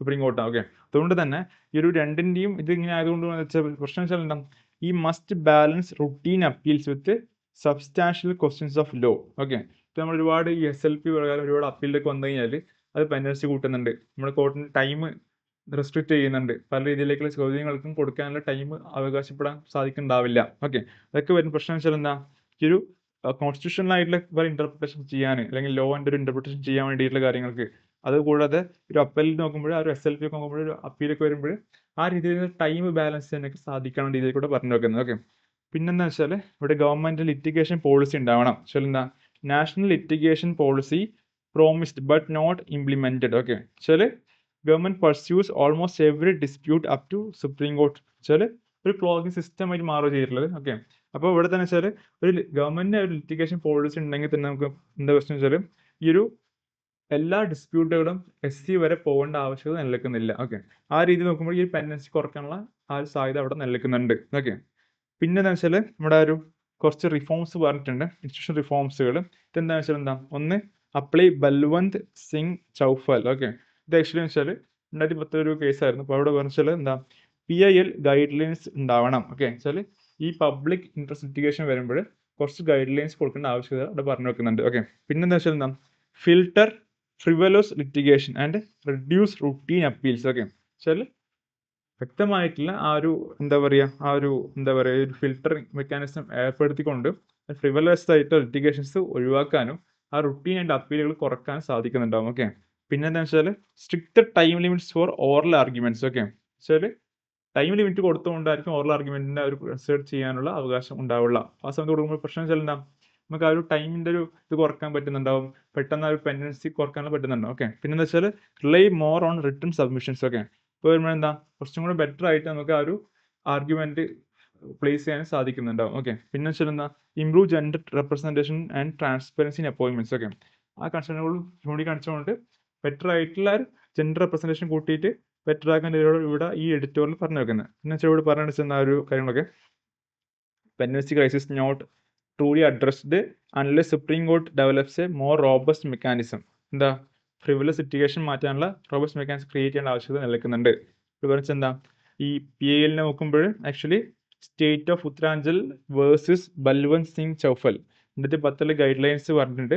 സുപ്രീം കോർട്ടാണ്. ഓക്കെ, അതുകൊണ്ട് തന്നെ ഈ ഒരു രണ്ടിന്റെയും ഇത് ഇങ്ങനെ ആയതുകൊണ്ട് പ്രശ്നം വെച്ചാൽ എന്താ ഈ must balance routine appeals with substantial questions of law. Okay, ഇപ്പം നമ്മൾ ഒരുപാട് ഈ SLP പ്രകാരം ഒരുപാട് അപ്പീലൊക്കെ വന്നു കഴിഞ്ഞാൽ അത് പെനൽറ്റി കൂട്ടുന്നുണ്ട്, നമ്മുടെ കോർട്ടിന് ടൈം റെസ്ട്രിക്റ്റ് ചെയ്യുന്നുണ്ട്, പല രീതിയിലേക്കുള്ള ചോദ്യങ്ങൾക്കും കൊടുക്കാനുള്ള ടൈം അവകാശപ്പെടാൻ സാധിക്കുന്നുണ്ടാവില്ല. ഓക്കെ, അതൊക്കെ വരുന്ന പ്രശ്നം വെച്ചാൽ എന്താ ഈ ഒരു കോൺസ്റ്റിറ്റ്യൂഷണൽ ആയിട്ടുള്ള പല ഇന്റർപ്രിട്ടേഷൻ ചെയ്യാൻ അല്ലെങ്കിൽ ലോന്റെ ഒരു ഇന്റർപ്രിട്ടേഷൻ ചെയ്യാൻ വേണ്ടിയിട്ടുള്ള കാര്യങ്ങൾക്ക്, അതുകൂടാതെ ഒരു അപ്പീൽ നോക്കുമ്പോൾ ആ ഒരു SLP ഒക്കെ നോക്കുമ്പോൾ ഒരു അപ്പീലൊക്കെ വരുമ്പോൾ ആ രീതിയിൽ ടൈം ബാലൻസ് ചെയ്യാനൊക്കെ സാധിക്കണം രീതിയിൽ കൂടെ പറഞ്ഞു വെക്കുന്നത്. ഓക്കെ, പിന്നെന്താ വെച്ചാൽ ഇവിടെ ഗവൺമെന്റ് ലിറ്റിഗേഷൻ പോളിസി ഉണ്ടാവണം. വെച്ചാൽ എന്താ national litigation policy promised but not implemented. Okay, വെച്ചാൽ government pursues almost every dispute up to Supreme Court. വെച്ചാൽ ഒരു ക്ലോസിംഗ് സിസ്റ്റം ആയിട്ട് മാറുക ചെയ്തിട്ടുള്ളത്. ഓക്കെ, അപ്പോൾ ഇവിടെ തന്നെ വെച്ചാൽ ഒരു ഗവൺമെന്റിന്റെ ഒരു ലിറ്റിഗേഷൻ പോളിസി ഉണ്ടെങ്കിൽ തന്നെ നമുക്ക് എന്താ പ്രശ്നം വെച്ചാൽ ഈ ഒരു എല്ലാ ഡിസ്പ്യൂട്ടുകളും SC വരെ പോകേണ്ട ആവശ്യകത നിലനിൽക്കുന്നില്ല. ഓക്കെ, ആ രീതി നോക്കുമ്പോൾ ഈ പെൻഡൻസി കുറയ്ക്കാനുള്ള ആ ഒരു സാധ്യത അവിടെ നിലനിൽക്കുന്നുണ്ട്. ഓക്കെ, പിന്നെ എന്താ വെച്ചാൽ നമ്മുടെ ഒരു കുറച്ച് റിഫോംസ് പറഞ്ഞിട്ടുണ്ട്, ഇൻസ്റ്റിറ്റ്യൂഷൻ റിഫോംസുകൾ. ഇതെന്താ വെച്ചാൽ ഒന്ന് അപ്ലൈ ബൽവന്ത് സിംഗ് ചൗഫൽ. ഓക്കെ, ഇത് ആക്ച്വലി വെച്ചാൽ 2010 ഒരു കേസായിരുന്നു. അപ്പോൾ അവിടെ പറഞ്ഞാൽ PIL ഗൈഡ് ലൈൻസ് ഉണ്ടാവണം. ഓക്കെ, വെച്ചാൽ ഈ പബ്ലിക് ഇൻട്രസ്റ്റ് ലിറ്റിഗേഷൻ വരുമ്പോൾ കുറച്ച് ഗൈഡ് ലൈൻസ് കൊടുക്കേണ്ട ആവശ്യകത അവിടെ പറഞ്ഞു വെക്കുന്നുണ്ട്. ഓക്കെ, പിന്നെന്താ വെച്ചാൽ filter frivolous litigation and reduce routine appeals. Okay, വെച്ചാൽ വ്യക്തമായിട്ടുള്ള ആ ഒരു ഒരു ഫിൽട്ടറിംഗ് മെക്കാനിസം ഏർപ്പെടുത്തിക്കൊണ്ട് ഫ്രിവലസ് ആയിട്ട് ലിറ്റിഗേഷൻസ് ഒഴിവാക്കാനും ആ റുട്ടീൻ ആൻഡ് അപ്പീലുകൾ കുറക്കാനും സാധിക്കുന്നുണ്ടാവും. ഓക്കെ, പിന്നെ എന്താ വെച്ചാൽ strict time limits for oral arguments. Okay, വെച്ചാൽ ടൈം ലിമിറ്റ് കൊടുത്തുകൊണ്ടായിരിക്കും ഓറൽ ആർഗ്യുമെന്റിന്റെ ഒരു റിസർച്ച് ചെയ്യാനുള്ള അവകാശം ഉണ്ടാവുള്ള. ആ സമയത്ത് കൊടുക്കുമ്പോൾ പ്രശ്നം വെച്ചാൽ നമുക്ക് ആ ഒരു ടൈമിന്റെ ഒരു ഇത് കുറക്കാൻ പറ്റുന്നുണ്ടാവും, പെട്ടെന്ന് ആ ഒരു പെൻഡൻസി കുറക്കാനും പറ്റുന്നുണ്ടാവും. ഓക്കെ, പിന്നെന്താ വെച്ചാൽ rely more on written submissions. Okay, ഇപ്പോൾ വരുമ്പോൾ കുറച്ചും കൂടെ ബെറ്റർ ആയിട്ട് നമുക്ക് ആ ഒരു ആർഗ്യുമെന്റ് പ്ലേസ് ചെയ്യാൻ സാധിക്കുന്നുണ്ടാവും. ഓക്കെ, പിന്നെ വെച്ചാൽ improve gender representation and transparency in appointments. Okay, ആ കൺസേണുകൾ ചൂണ്ടിക്കാണിച്ചുകൊണ്ട് ബെറ്റർ ആയിട്ടുള്ള ജെൻഡർ റെപ്രസെന്റേഷൻ കൂട്ടിയിട്ട് ബെറ്റർ ആക്കാൻ ഇവിടെ ഈ എഡിറ്റോറിയൽ പറഞ്ഞു വെക്കുന്നത്. പിന്നെ വെച്ചാൽ ഇവിടെ പറഞ്ഞു വെച്ചാൽ ആ ഒരു കാര്യങ്ങളൊക്കെ pendency crisis not truly addressed unless Supreme Court develops a more robust mechanism. Frivolous litigation മാറ്റാനുള്ള റോബസ്റ്റ് മെക്കാനിസം ക്രിയേറ്റ് ചെയ്യേണ്ട ആവശ്യകത നിലനിൽക്കുന്നുണ്ട്. ഇവിടെ വെച്ചാൽ ഈ PIL നോക്കുമ്പോൾ actually state of Uttaranchal versus Balwant Singh Chaufal 2010 guidelines പറഞ്ഞിട്ടുണ്ട്.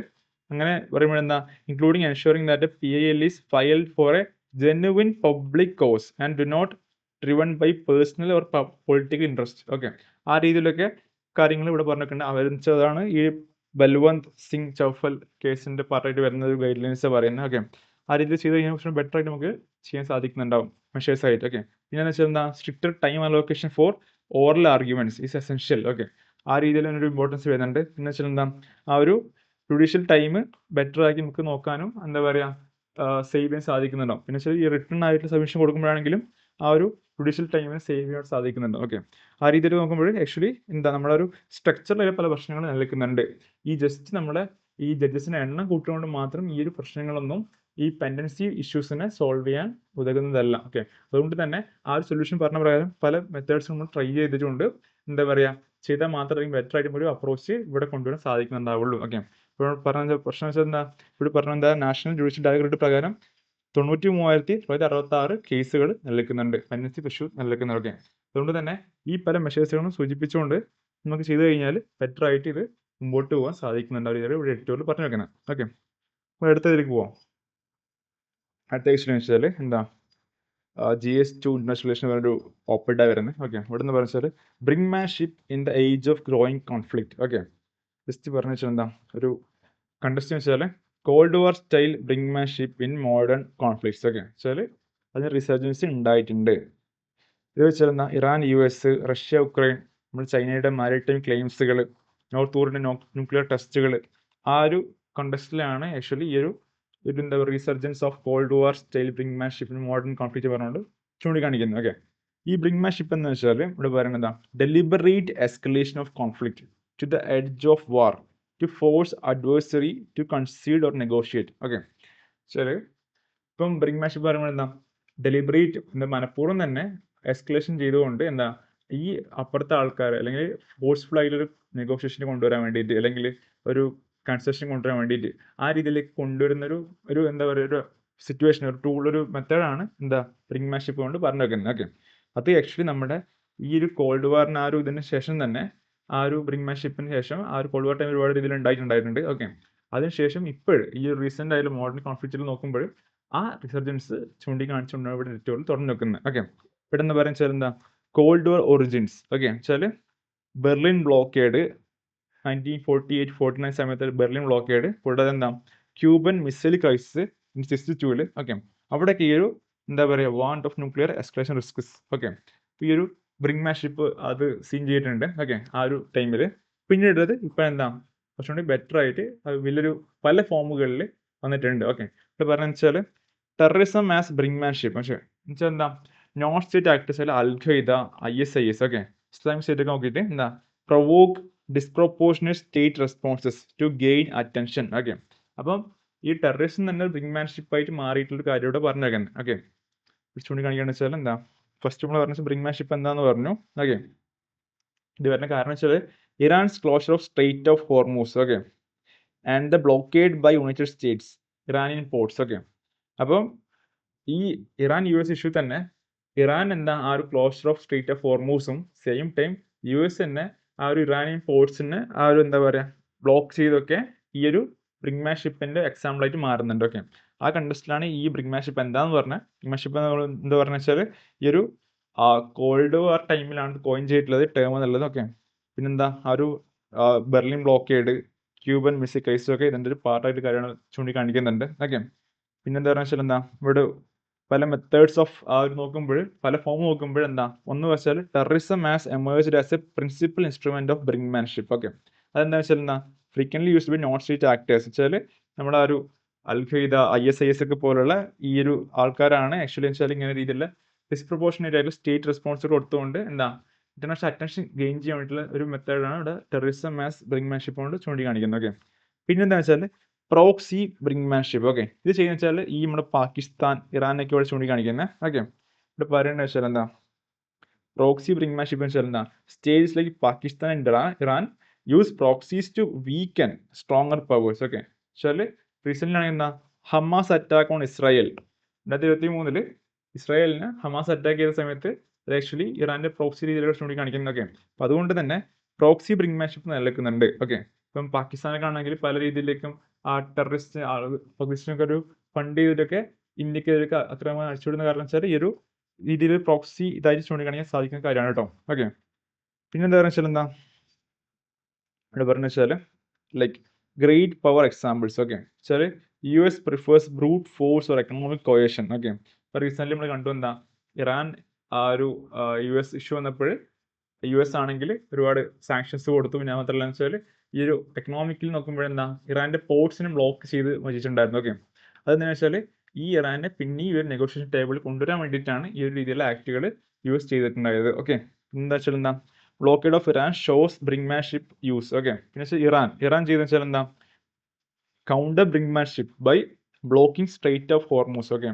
അങ്ങനെ പറയുമ്പോൾ including ensuring that PIL is filed for a genuine public cause and do not driven by personal or political interest. Okay, ആ രീതിയിലൊക്കെ കാര്യങ്ങൾ ഇവിടെ പറഞ്ഞിട്ടുണ്ട്. അവരതാണ് ഈ ബൽവന്ത് സിംഗ് ചൗഫൽ കേസിന്റെ പാർട്ടായിട്ട് വരുന്ന ഒരു ഗൈഡ് ലൈൻസ് പറയുന്നത്. ഓക്കെ, ആ രീതിയിൽ ചെയ്ത് കഴിഞ്ഞാൽ കുറച്ചും ബെറ്റർ ആയിട്ട് നമുക്ക് ചെയ്യാൻ സാധിക്കുന്നുണ്ടാവും മെഷേഴ്സ് ആയിട്ട്. ഓക്കെ, പിന്നെ വെച്ചാൽ stricter time allocation for oral arguments is essential. Okay, ആ രീതിയിൽ ഒരു ഇമ്പോർട്ടൻസ് വരുന്നുണ്ട്. പിന്നെ വെച്ചാൽ ആ ഒരു ജുഡീഷ്യൽ ടൈം ബെറ്റർ ആക്കി നമുക്ക് നോക്കാനും സേവ് ചെയ്യാൻ സാധിക്കുന്നുണ്ടോ? പിന്നെ വെച്ചാൽ ഈ റിട്ടേൺ ആയിട്ട് സബ്മിഷൻ കൊടുക്കുമ്പോഴാണെങ്കിലും ആ ഒരു ജുഡീഷ്യൽ ടൈമിന് സേവ് ചെയ്യാൻ സാധിക്കുന്നുണ്ട്. ഓക്കെ, ആ രീതിയിൽ നോക്കുമ്പോൾ ആക്ച്വലി എന്താ നമ്മുടെ ഒരു സ്ട്രക്ചറിൽ പല പ്രശ്നങ്ങളും നിലനിൽക്കുന്നുണ്ട്. ഈ ജസ്റ്റ് നമ്മുടെ ഈ ജഡ്ജസിന്റെ എണ്ണം കൂട്ടുകൊണ്ട് മാത്രം ഈ ഒരു പ്രശ്നങ്ങളൊന്നും ഈ പെൻഡൻസി ഇഷ്യൂസിനെ സോൾവ് ചെയ്യാൻ ഉതകുന്നതല്ല. ഓക്കെ, അതുകൊണ്ട് തന്നെ ആ ഒരു സൊല്യൂഷൻ പറഞ്ഞ പ്രകാരം പല മെത്തേഡ്സ് നമ്മൾ ട്രൈ ചെയ്തിട്ടുണ്ട്. എന്താ പറയുക, ചെയ്താൽ മാത്രമേ ബെറ്റർ ആയിട്ടും ഒരു അപ്രോച്ച് ഇവിടെ കൊണ്ടുവരാൻ സാധിക്കുന്നുണ്ടാവുള്ളൂ. ഓക്കെ, ഇപ്പോൾ പറഞ്ഞ പ്രശ്നം വെച്ചാൽ എന്താ, ഇവിടെ പറഞ്ഞ എന്താ, നാഷണൽ ജുഡീഷ്യൽ ഡയറക്ടറേറ്റ് പ്രകാരം 93,966 കേസുകൾ നിലനിൽക്കുന്നുണ്ട്, പെൻഡൻസി ഇഷ്യൂ നിലനിൽക്കുന്നുണ്ട്. ഓക്കെ, അതുകൊണ്ട് തന്നെ ഈ പല മെഷേഴ്സുകളും സൂചിപ്പിച്ചുകൊണ്ട് നമുക്ക് ചെയ്തു കഴിഞ്ഞാൽ ബെറ്റർ ആയിട്ട് ഇത് മുമ്പോട്ട് പോകാൻ സാധിക്കുന്നുണ്ട്. അവർ ഇവിടെ എഡിറ്റോറിയൽ പറഞ്ഞു വെക്കണം. ഓക്കെ, അപ്പോൾ അടുത്തതിലേക്ക് പോവാം. അടുത്ത ക്വസ്റ്റ്യൻ വെച്ചാൽ എന്താ, GS2 ഇന്റർനാഷണൽ ഒരു ഓപ്പർഡായി വരുന്നത്. ഓക്കെ, ഇവിടെ നിന്ന് പറഞ്ഞാൽ brinkmanship in the age of growing conflict. Okay, just പറഞ്ഞു വെച്ചാൽ എന്താ ഒരു കണ്ടസ്റ്റ് വെച്ചാൽ cold war style brinkmanship in modern conflicts. Okay, വെച്ചാൽ അതിന് റിസർജൻസ് ഉണ്ടായിട്ടുണ്ട്. ഇത് വെച്ചാൽ എന്താ, ഇറാൻ, US, റഷ്യ, ഉക്രൈൻ, നമ്മൾ ചൈനയുടെ മാരിടൈം ക്ലെയിംസുകൾ, നോർത്ത് കൊറിയയുടെ ന്യൂക്ലിയർ ടെസ്റ്റുകൾ, ആ ഒരു കണ്ടസ്റ്റിലാണ് ആക്ച്വലി ഈ ഒരു എന്താ പറയുക resurgence of cold war style brinkmanship in modern conflict പറഞ്ഞുകൊണ്ട് ചൂണ്ടിക്കാണിക്കുന്നത്. ഓക്കെ, ഈ ബ്രിങ്മാൻഷിപ്പ് എന്ന് വെച്ചാൽ ഇവിടെ പറയുന്നത് എന്താ, deliberate escalation of conflict to the edge of war to force adversary to concede or negotiate. Okay, ശരി, ഇപ്പം ബ്രിങ്മാൻഷിപ്പ് പറയുമ്പോൾ എന്താ, ഡെലിബറേറ്റ് എന്താ മനഃപൂർവ്വം തന്നെ എസ്കലേഷൻ ചെയ്തുകൊണ്ട് എന്താ ഈ അപ്പുറത്തെ ആൾക്കാർ അല്ലെങ്കിൽ ഫോഴ്സ്ഫുൾ ആയിട്ടൊരു നെഗോഷിയേഷൻ കൊണ്ടുവരാൻ വേണ്ടിയിട്ട് അല്ലെങ്കിൽ ഒരു കൺസെഷൻ കൊണ്ടുവരാൻ വേണ്ടിയിട്ട് ആ രീതിയിലേക്ക് കൊണ്ടുവരുന്ന ഒരു എന്താ പറയുക ഒരു സിറ്റുവേഷൻ, ഒരു ടൂൾ, ഒരു മെത്തേഡാണ് എന്താ ബ്രിങ്മാൻഷിപ്പ് കൊണ്ട് പറഞ്ഞു വെക്കുന്നത്. ഓക്കെ, അത് ആക്ച്വലി നമ്മുടെ ഈ ഒരു കോൾഡ് വാറിന് ആ ഒരു ഇതിന് ശേഷം തന്നെ, ആ ഒരു ബ്രിങ്മാൻഷിപ്പിന് ശേഷം ആ ഒരു കോൾഡ് വാർ ടൈം ഒരുപാട് രീതിയിൽ ഉണ്ടായിട്ടുണ്ട്. ഓക്കെ, അതിനുശേഷം ഇപ്പോഴും ഈ റീസെന്റ് ആയാലും മോഡേൺ കോൺഫ്ലിക്റ്റിൽ നോക്കുമ്പോൾ ആ റിസർജൻസ് ചൂണ്ടിക്കാണിച്ചുകൊണ്ടാണ് ഇവിടെ നെറ്റുകൾ തുറന്നു വെക്കുന്നത്. ഓക്കെ, ഇവിടെ എന്ന് പറയുന്നത് വെച്ചാൽ എന്താ, കോൾഡ് വാർ ഒറിജിൻസ്. ഓക്കെ, വെച്ചാൽ ബെർലിൻ ബ്ലോക്കേഡ് 1948-49 സമയത്ത് ബെർലിൻ ബ്ലോക്കേഡ്, കൂടാതെ എന്താ ക്യൂബൻ മിസൈൽ ക്രൈസിസ് 1962. ഓക്കെ, അവിടെയൊക്കെ ഈ ഒരു എന്താ പറയുക want of nuclear escalation risks. Okay, ഈ ഒരു ബ്രിങ്മാൻഷിപ്പ് അത് സീൻ ചെയ്തിട്ടുണ്ട്. ഓക്കെ, ആ ഒരു ടൈമിൽ. പിന്നീട് ഇപ്പം എന്താ കുറച്ചുകൂടി ബെറ്റർ ആയിട്ട് അത് വലിയൊരു പല ഫോമുകളിൽ വന്നിട്ടുണ്ട്. ഓക്കെ, ഇവിടെ പറഞ്ഞതെന്ന് വെച്ചാൽ ടെററിസം ആസ് ബ്രിങ്മാൻഷിപ്പ്. പക്ഷേ എന്നുവെച്ചാൽ എന്താ, നോൺ സ്റ്റേറ്റ് ആക്ടേഴ്സ് അല്ല, Al Qaeda, ISIS, okay, Islamic state ഒക്കെ നോക്കിയിട്ട് എന്താ provoke disproportionate state responses to gain attention. Okay, അപ്പം ഈ ടെററിസം തന്നെ ബ്രിങ്മാൻഷിപ്പ് ആയിട്ട് മാറിയിട്ടുള്ള കാര്യം ഇവിടെ പറഞ്ഞേക്കുന്നത്. ഓക്കെ, ചൂണ്ടിക്കാണിക്കുകയെന്ന് വെച്ചാൽ എന്താ, ഫസ്റ്റ് നമ്മൾ പറഞ്ഞ ബ്രിങ്മാൻഷിപ്പ് എന്താന്ന് പറഞ്ഞു. ഓക്കെ, ഇത് വരുന്ന കാരണം വെച്ചാൽ Iran's closure of Strait of Hormuz. Okay, and the blockade by United States Iranian ports. Okay, അപ്പം ഈ ഇറാൻ US ഇഷ്യൂ തന്നെ ഇറാൻ എന്താ ആ ഒരു ക്ലോഷർ ഓഫ് സ്ട്രെയിറ്റ് ഓഫ് ഹോർമൂസും സെയിം ടൈം US തന്നെ ആ ഒരു ഇറാനിയൻ പോർട്സിന് ആ ഒരു എന്താ പറയുക ബ്ലോക്ക് ചെയ്തൊക്കെ ഈ ഒരു ബ്രിങ്മാൻഷിപ്പിന്റെ എക്സാമ്പിൾ ആയിട്ട് മാറുന്നുണ്ട്. ഓക്കെ, ആ കണ്ടസ്റ്റിലാണ് ഈ ബ്രിങ്മാൻഷിപ്പ് എന്താന്ന് പറഞ്ഞത്. ബ്രിങ്മാൻഷിപ്പ് എന്താ പറഞ്ഞ വെച്ചാൽ ഈ ഒരു കോൾഡ് വാർ ടൈമിലാണ് കോയിൻ ചെയ്തിട്ടുള്ളത് ടേം എന്നുള്ളത്. ഓക്കെ, പിന്നെന്താ ആ ഒരു Berlin blockade, Cuban missile crisis ഒക്കെ ഇതിൻ്റെ ഒരു പാർട്ടായിട്ട് കാര്യങ്ങൾ ചൂണ്ടിക്കാണിക്കുന്നുണ്ട്. ഓക്കെ, പിന്നെന്താ പറഞ്ഞ വെച്ചാൽ എന്താ ഇവിടെ പല മെത്തേഡ്സ് ഓഫ് നോക്കുമ്പോൾ പല ഫോം നോക്കുമ്പോൾ എന്താ ഒന്ന് വെച്ചാൽ terrorism as emerged as a principal instrument of brinkmanship. Okay, അതെന്താ വെച്ചാൽ എന്താ frequently used by non state actors. വെച്ചാൽ നമ്മുടെ ആ ഒരു അൽ-ഖ്വയ്ദ, ISIS ഒക്കെ പോലുള്ള ഈ ഒരു ആൾക്കാരാണ് ആക്ച്വലി വെച്ചാൽ ഇങ്ങനെ രീതിയിലുള്ള ഡിസ്പ്രൊപ്പോർഷനേറ്റ് ആയിട്ടുള്ള സ്റ്റേറ്റ് റെസ്പോൺസ് കൊടുത്തുകൊണ്ട് എന്താ ഇന്റർനാഷണൽ അറ്റൻഷൻ ഗെയിൻ ചെയ്യാൻ വേണ്ടിയിട്ടുള്ള ഒരു മെത്തേഡാണ് ഇവിടെ ടെററിസം ആസ് ബ്രിങ്മാൻഷിപ്പ് കൊണ്ട് ചൂണ്ടിക്കാണിക്കുന്നത്. ഓക്കെ, പിന്നെന്താ വെച്ചാൽ പ്രോക്സി ബ്രിങ്മാൻഷിപ്പ്. ഓക്കെ, ഇത് ചെയ്യുന്ന വെച്ചാൽ ഈ നമ്മുടെ പാകിസ്ഥാൻ, ഇറാനൊക്കെ ഇവിടെ ചൂണ്ടിക്കാണിക്കുന്നത്. ഓക്കെ, ഇവിടെ പറയേണ്ടത് വെച്ചാൽ എന്താ പ്രോക്സി ബ്രിങ്മാൻഷിപ്പ് വെച്ചാൽ എന്താ states like Pakistan and Iran use proxies to weaken stronger powers. Okay, വെച്ചാൽ റീസെന്റ് ആണെങ്കിൽ എന്താ ഹമാസ് അറ്റാക്ക് ഓൺ ഇസ്രായേൽ 2023 ഇസ്രായേലിന് ഹമാസ് അറ്റാക്ക് ചെയ്ത സമയത്ത് അത് ആക്ച്വലി ഇറാന്റെ പ്രോക്സി രീതിയിലൂടെ ചൂണ്ടിക്കാണിക്കുന്നതൊക്കെ. അപ്പം അതുകൊണ്ട് തന്നെ പ്രോക്സി ബ്രിങ്മാൻഷിപ്പ് നിലനിൽക്കുന്നുണ്ട്. ഓക്കെ, ഇപ്പം പാകിസ്ഥാനൊക്കെ ആണെങ്കിൽ പല രീതിയിലേക്കും ആ ടെററിസ്റ്റ് പാകിസ്ഥാനൊക്കെ ഒരു ഫണ്ട് ചെയ്തിട്ടൊക്കെ ഇന്ത്യക്കെതിരെ ആക്രമണം അഴിച്ചുവിടുന്ന കാരണം വെച്ചാൽ ഈ ഒരു രീതിയിൽ പ്രോക്സി ഇതായിട്ട് ചൂണ്ടിക്കാണിക്കാൻ സാധിക്കുന്ന കാര്യമാണ് കേട്ടോ. ഓക്കെ, പിന്നെന്താ പറയുക വെച്ചാൽ എന്താ ഇവിടെ പറഞ്ഞ വെച്ചാൽ like great power examples. Okay, വെച്ചാൽ US prefers brute force or economic coercion. Okay, ഇപ്പോൾ റീസെൻ്റ്ലി നമ്മൾ കണ്ടു എന്താ ഇറാൻ ആ ഒരു US ഇഷ്യൂ വന്നപ്പോൾ US ആണെങ്കിൽ ഒരുപാട് സാങ്ഷൻസ് കൊടുത്തു. പിന്നെ മാത്രമല്ല വെച്ചാൽ ഈ ഒരു എക്കണോമിക്കലി നോക്കുമ്പോഴെന്താ ഇറാന്റെ പോർട്സിനെ ബ്ലോക്ക് ചെയ്ത് വെച്ചിട്ടുണ്ടായിരുന്നു. ഓക്കെ, അതെന്താണെന്ന് വെച്ചാൽ ഈ ഇറാനെ പിന്നെ ഈ ഒരു നെഗോഷിയേഷൻ ടേബിളിൽ കൊണ്ടുവരാൻ വേണ്ടിയിട്ടാണ് ഈ ഒരു രീതിയിലുള്ള ആക്ടുകൾ യൂസ് ചെയ്തിട്ടുണ്ടായത്. ഓക്കെ, എന്താ വെച്ചാൽ എന്താ blockade of Iran shows brinkmanship use. Okay, പിന്നെ ഇറാൻ ചെയ്തെന്ന് വെച്ചാൽ എന്താ counter brinkmanship by blocking Strait of Hormuz. Okay,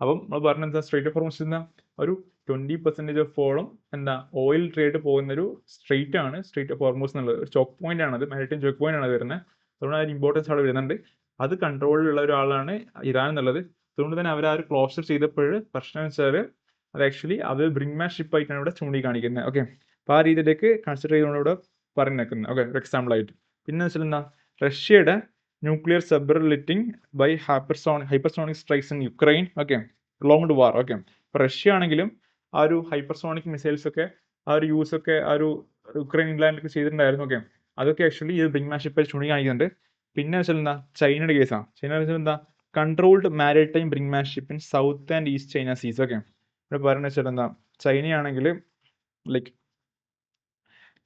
അപ്പം നമ്മൾ പറഞ്ഞ എന്താ സ്ട്രേറ്റ് ഓഫ് ഹോർമൂസ് എന്താ ഒരു 20% ഓഫ് ഓളം എന്താ ഓയിൽ ട്രേഡ് പോകുന്ന ഒരു സ്ട്രേറ്റ് ആണ് സ്ട്രേറ്റ് ഓഫ് ഹോർമൂസ് എന്നുള്ളത്. ഒരു ചോക്ക് പോയിന്റ് ആണ്, അത് മാരിടൈം ചോക്ക് പോയിന്റ് ആണ് വരുന്നത്. അതുകൊണ്ട് അതിന് ഇമ്പോർട്ടൻസ് അവിടെ വരുന്നുണ്ട്. അത് കൺട്രോളിലുള്ള ഒരാളാണ് ഇറാൻ എന്നുള്ളത്. അതുകൊണ്ട് തന്നെ അവർ ആ ഒരു ക്ലോസർ ചെയ്തപ്പോൾ പ്രശ്നം വെച്ചാൽ അത് ആക്ച്വലി അത് ബ്രിങ്മാൻഷിപ്പ് ആയിട്ടാണ് ഇവിടെ ചൂണ്ടിക്കാണിക്കുന്നത്. ഓക്കെ, അപ്പോൾ ആ രീതിയിലേക്ക് കൺസിഡർ ചെയ്തുകൊണ്ട് ഇവിടെ പറഞ്ഞേക്കുന്നത്. ഓക്കെ, ഒരു എക്സാമ്പിൾ ആയിട്ട്. പിന്നെ വെച്ചാൽ എന്താ റഷ്യയുടെ nuclear sabre rattling by hypersonic strikes in Ukraine. Okay, prolonged war. Okay, ഇപ്പോൾ റഷ്യ ആണെങ്കിലും ആ ഒരു ഹൈപ്പർസോണിക് മിസൈൽസ് ഒക്കെ ആ ഒരു യൂസ് ഒക്കെ ആ ഒരു യുക്രൈൻ ഇംഗ്ലണ്ടിലൊക്കെ ചെയ്തിട്ടുണ്ടായിരുന്നു. ഓക്കെ, അതൊക്കെ ആക്ച്വലി ഈ ബ്രിങ്മാൻഷിപ്പ് ചൂണ്ടിക്കാണിക്കുന്നുണ്ട്. പിന്നെ വെച്ചാൽ എന്താ ചൈനയുടെ കേസാണ്. ചൈന വെച്ചാൽ എന്താ controlled maritime brinkmanship in South and East China Seas. Okay, ഇവിടെ പറയുന്നത് വെച്ചാൽ എന്താ ചൈനയാണെങ്കിൽ ലൈക്ക്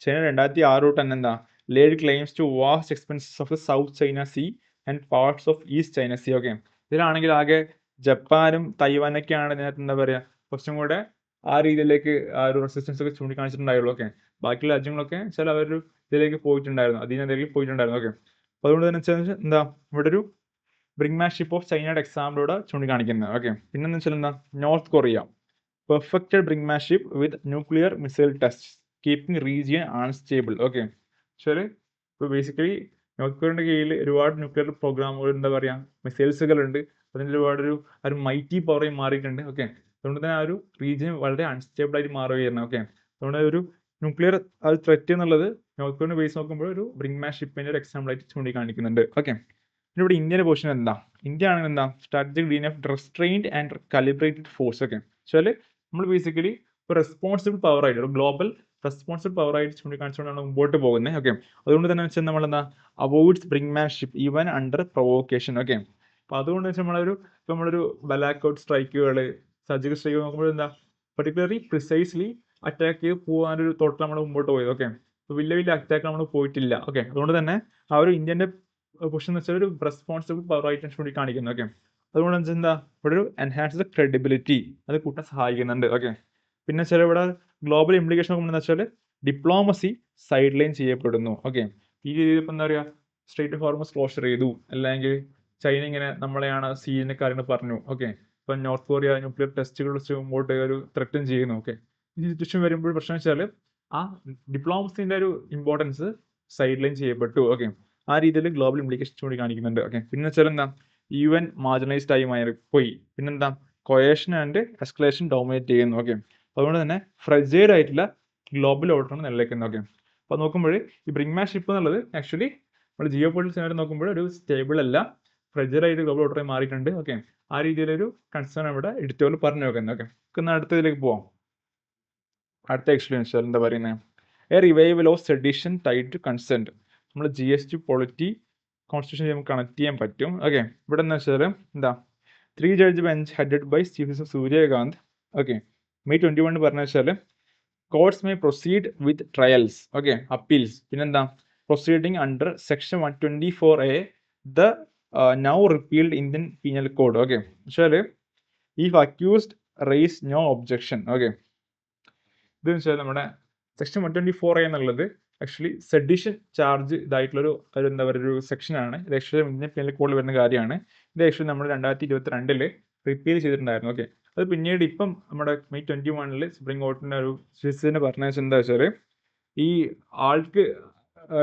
ചൈന 2006 തൊട്ട് തന്നെ എന്താ laid claims to vast expanses of the South China Sea and parts of East China Sea. Okay, ഇതിലാണെങ്കിൽ ആകെ ജപ്പാനും തൈവാനൊക്കെയാണ് ഇതിനകത്ത് എന്താ പറയുക കുറച്ചും കൂടെ ആ രീതിയിലേക്ക് ആ ഒരു റെസിസ്റ്റൻസ് ഒക്കെ ചൂണ്ടിക്കാണിച്ചിട്ടുണ്ടായുള്ളൂ. ഓക്കെ, ബാക്കിയുള്ള രാജ്യങ്ങളൊക്കെ ചില അവരൊരു ഇതിലേക്ക് പോയിട്ടുണ്ടായിരുന്നു, അതിനെതിരെ പോയിട്ടുണ്ടായിരുന്നു. ഓക്കെ, അപ്പോൾ അതുകൊണ്ട് തന്നെ വെച്ചാൽ എന്താ ഇവിടെ ഒരു ബ്രിങ്മാൻഷിപ്പ് ഓഫ് ചൈനയുടെ എക്സാമ്പിളോടെ ചൂണ്ടിക്കാണിക്കുന്നത്. ഓക്കെ, പിന്നെന്ന് വെച്ചാൽ എന്താ North Korea perfected brinkmanship with nuclear missile test keeping region unstable. Okay, പക്ഷേ ഇപ്പോൾ ബേസിക്കലി നോർത്ത് കൊറിയയുടെ കീഴിൽ ഒരുപാട് ന്യൂക്ലിയർ പ്രോഗ്രാമുകൾ എന്താ പറയുക മിസൈൽസുകളുണ്ട്. അതിൻ്റെ ഒരുപാട് ഒരു മൈറ്റി പവറായി മാറിയിട്ടുണ്ട്. ഓക്കെ, അതുകൊണ്ട് തന്നെ ആ ഒരു റീജിയൻ വളരെ അൺസ്റ്റേബിൾ ആയിട്ട് മാറുകയായിരുന്നു. ഓക്കെ, അതുകൊണ്ട് ഒരു ന്യൂക്ലിയർ ആ ഒരു ത്രെറ്റ് എന്നുള്ളത് നോർത്ത് കൊറിയയുടെ ബേസ് നോക്കുമ്പോൾ ഒരു ബ്രിങ്മാൻഷിപ്പിൻ്റെ ഒരു എക്സാമ്പിൾ ആയിട്ട് ചൂണ്ടിക്കാണിക്കുന്നുണ്ട്. ഓക്കെ, പിന്നെ ഇവിടെ ഇന്ത്യയുടെ പൊസിഷൻ എന്താ? ഇന്ത്യ ആണെങ്കിൽ എന്താ strategic lean of restrained and calibrated force. Okay, വെച്ചാൽ നമ്മൾ ബേസിക്കലി ഒരു റെസ്പോൺസിബിൾ പവർ ആയിട്ട് ഒരു ഗ്ലോബൽ റെസ്പോൺസിബിൾ പവർ ആയിട്ട് ചൂണ്ടിക്കാണിച്ചുകൊണ്ടാണ് മുമ്പോട്ട് പോകുന്നത്. ഓക്കെ, അതുകൊണ്ട് തന്നെ വെച്ചാൽ നമ്മൾ എന്താ avoids brinkmanship even under provocation. Okay, അപ്പോൾ അതുകൊണ്ട് വെച്ചാൽ നമ്മളൊരു ബ്ലാക്ക് ഔട്ട് സ്ട്രൈക്കുകൾ സർജിക്കൽ സ്ട്രൈക്ക് നോക്കുമ്പോൾ എന്താ പെർട്ടിക്കുലർലി പ്രിസൈസ്ലി അറ്റാക്ക് ചെയ്ത് പോകാനൊരു തോട്ടിൽ നമ്മൾ മുമ്പോട്ട് പോയത്. ഓക്കെ, അപ്പോൾ വലിയ അറ്റാക്ക് നമ്മൾ പോയിട്ടില്ല. ഓക്കെ, അതുകൊണ്ട് തന്നെ ആ ഒരു ഇന്ത്യൻ്റെ പൊസിഷൻ എന്ന് വെച്ചാൽ ഒരു റെസ്പോൺസിബിൾ പവർ ആയിട്ട് ചൂണ്ടിക്കാണിക്കുന്നത്. ഓക്കെ, അതുകൊണ്ട് വെച്ചാൽ എന്താ ഇവിടെ ഒരു എൻഹാൻസ് ദ ക്രെഡിബിലിറ്റി അത് കൂട്ടാൻ സഹായിക്കുന്നുണ്ട്. ഓക്കെ, പിന്നെ ചില ഇവിടെ ഗ്ലോബൽ ഇംപ്ലിക്കേഷൻ നോക്കുമ്പോൾ വെച്ചാൽ ഡിപ്ലോമസി സൈഡ് ലൈൻ ചെയ്യപ്പെടുന്നു. ഓക്കെ, ഈ രീതിയിൽ ഇപ്പം എന്താ പറയുക സ്ട്രേറ്റ് ഓഫ് ഹോർമസ് ക്ലോഷർ ചെയ്തു, അല്ലെങ്കിൽ ചൈന ഇങ്ങനെ നമ്മളെയാണ് സീനിന്റെ കാര്യങ്ങൾ പറഞ്ഞു. ഓക്കെ, ഇപ്പം നോർത്ത് കൊറിയ ന്യൂക്ലിയർ ടെസ്റ്റുകൾ വെച്ച് മുമ്പോട്ട് ഒരു ത്രെറ്റും ചെയ്യുന്നു. ഓക്കെ, ഈ സിറ്റുവേഷൻ വരുമ്പോൾ പ്രശ്നം വെച്ചാൽ ആ ഡിപ്ലോമസിന്റെ ഒരു ഇമ്പോർട്ടൻസ് സൈഡ് ലൈൻ ചെയ്യപ്പെട്ടു. ഓക്കെ, ആ രീതിയിൽ ഗ്ലോബൽ ഇംപ്ലിക്കേഷൻ ചൂണ്ടിക്കാണിക്കുന്നുണ്ട്. ഓക്കെ, പിന്നെ വെച്ചാൽ എന്താ UN മാർജിനലൈസ്ഡ് ആയി പോയി. പിന്നെന്താ കൊയേഷൻ ആൻഡ് എസ്കലേഷൻ ഡോമിനേറ്റ് ചെയ്യുന്നു. ഓക്കെ, അതുകൊണ്ട് തന്നെ ഫ്രജൈൽ ആയിട്ടുള്ള ഗ്ലോബൽ ഓർഡറാണ് നിലനിൽക്കുന്നത്. ഓക്കെ, അപ്പോൾ നോക്കുമ്പോൾ ഈ ബ്രിങ്മാൻഷിപ്പ് എന്നുള്ളത് ആക്ച്വലി നമ്മൾ ജിയോ പൊളിറ്റിക്സ് സിനാരിയോ നോക്കുമ്പോൾ ഒരു സ്റ്റേബിൾ അല്ല, ഫ്രജൈൽ ആയിട്ട് ഗ്ലോബൽ ഓർഡറായി മാറിയിട്ടുണ്ട്. ഓക്കെ, ആ രീതിയിലൊരു കൺസേൺ ഇവിടെ എഡിറ്റോറിയൽ പറഞ്ഞു നോക്കുന്നത്. ഓക്കെ, നമുക്ക് അടുത്തതിലേക്ക് പോവാം. അടുത്ത എക്സ്പീരിയൻസ് എന്താ പറയുന്നത് a revival of sedition tied to consent. നമ്മൾ GST പൊളിറ്റി കോൺസ്റ്റിറ്റ്യൂഷൻ നമുക്ക് കണക്ട് ചെയ്യാൻ പറ്റും. ഓക്കെ, ഇവിടെ എന്ന് വെച്ചാൽ എന്താ 3 judge bench headed by Chief Justice Surya Kant. Okay, May 21 പറഞ്ഞ വെച്ചാൽ courts may proceed with trials. Okay, appeals. പിന്നെന്താ proceeding under section 124A the now repealed Indian Penal Code. Okay, വെച്ചാൽ if accused raise no objection. Okay, ഇതെന്ന് വെച്ചാൽ നമ്മുടെ സെക്ഷൻ 124A എന്നുള്ളത് ആക്ച്വലി സെഡിഷൻ ചാർജ് ഇതായിട്ടുള്ളൊരു എന്താ പറയുക ഒരു സെക്ഷനാണ്. ഇത് ആക്ച്വലി ഇന്ത്യൻ പീനൽ കോഡിൽ വരുന്ന കാര്യമാണ്. ഇത് ആക്ച്വലി നമ്മൾ 2022 റിപ്പീൽ ചെയ്തിട്ടുണ്ടായിരുന്നു. ഓക്കെ, അത് പിന്നീട് ഇപ്പം നമ്മുടെ May 21 സുപ്രീം കോർട്ടിൻ്റെ ഒരു ജസ്റ്റിസിനെ പറഞ്ഞ എന്താ വെച്ചാൽ ഈ ആൾക്ക്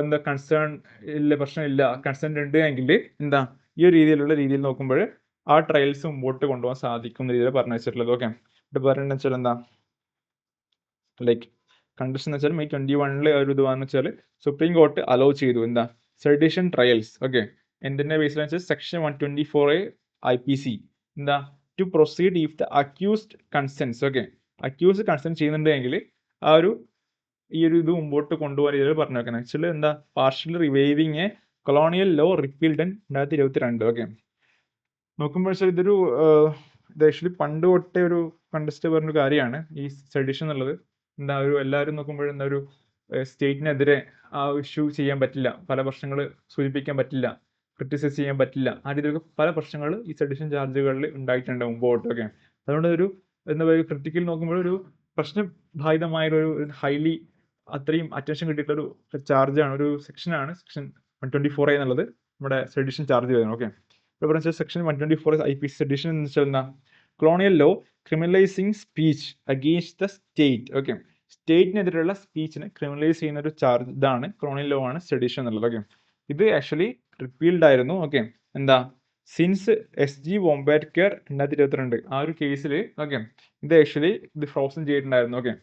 എന്താ കൺസേൺ ഇല്ല, പ്രശ്നമില്ല, കൺസേൺ ഉണ്ട് എങ്കിൽ എന്താ ഈ ഒരു രീതിയിൽ നോക്കുമ്പോൾ ആ ട്രയൽസ് മുമ്പോട്ട് കൊണ്ടുപോകാൻ സാധിക്കുന്ന രീതിയിൽ പറഞ്ഞു വെച്ചിട്ടുള്ളത്. ഓക്കെ, ഇവിടെ പറയുന്നത് വെച്ചാൽ എന്താ ലൈക്ക് കണ്ടീഷൻ എന്ന് വെച്ചാൽ May 21 ഒരു ഇത് വന്നു വെച്ചാൽ സുപ്രീം കോർട്ട് അലോ ചെയ്തു എന്താ സെഡിഷൻ ട്രയൽസ്. ഓക്കെ, എന്തിൻ്റെ ബേസിലെന്ന് വെച്ചാൽ സെക്ഷൻ 124A IPC എന്താ to proceed if the accused consents. Okay, accused consent ചെയ്യുന്നുണ്ടെങ്കിൽ ആ ഒരു ഈ ഒരു ഇത് മുമ്പോട്ട് കൊണ്ടുപോകാൻ രീതിയിൽ പറഞ്ഞു വെക്കുന്നത്. ആക്ച്വലി എന്താ partially reviving a colonial law repealed in 2022. Okay, നോക്കുമ്പോൾ വെച്ചാൽ ഇത് ആക്ച്വലി പണ്ട് തൊട്ടേ ഒരു കണ്ടസ്റ്റ് പറഞ്ഞൊരു കാര്യമാണ് ഈ സെഡിഷൻ എന്നുള്ളത്. എന്താ ഒരു എല്ലാവരും നോക്കുമ്പോൾ എന്താ ഒരു സ്റ്റേറ്റിനെതിരെ ആ ഇഷ്യൂ ചെയ്യാൻ പറ്റില്ല, പല പ്രശ്നങ്ങൾ സൂചിപ്പിക്കാൻ പറ്റില്ല, ക്രിറ്റിസൈസ് ചെയ്യാൻ പറ്റില്ല. ആ രീതിയിലൊക്കെ പല പ്രശ്നങ്ങൾ ഈ സെഡിഷൻ ചാർജുകളിൽ ഉണ്ടായിട്ടുണ്ട് മുമ്പോട്ട്. ഓക്കെ, അതുകൊണ്ട് ഒരു എന്താ പറയുക, ക്രിട്ടിക്കൽ നോക്കുമ്പോൾ ഒരു പ്രശ്നബാധിതമായൊരു ഹൈലി അത്രയും അറ്റൻഷൻ കിട്ടിയിട്ടുള്ള ഒരു ചാർജാണ്, ഒരു സെക്ഷനാണ് സെക്ഷൻ 124A എന്നുള്ളത് നമ്മുടെ സെഡിഷൻ ചാർജ് വരുന്നത്. ഓക്കെ, ഇപ്പോൾ പറഞ്ഞ സെക്ഷൻ 124 IPC സെഡിഷൻ എന്ന് വെച്ചാൽ എന്താ, colonial law criminalising speech against the state. Okay, സ്റ്റേറ്റിനെതിരെയുള്ള സ്പീച്ചിനെ ക്രിമിനലൈസ് ചെയ്യുന്ന ഒരു ചാർജ് ഇതാണ് കൊളോണിയൽ ലോ ആണ് സെഡിഷൻ എന്നുള്ളത്. ഓക്കെ, ഇത് ആക്ച്വലി റിപ്പീൽഡ് ആയിരുന്നു. ഓക്കെ, എന്താ സിൻസ് SG വോംബാറ്റ്കർ 2022 ആ ഒരു കേസിൽ. ഓക്കെ, ഇത് ആക്ച്വലി ഇത് ഫ്രോസൺ ചെയ്തിട്ടുണ്ടായിരുന്നു. ഓക്കെ,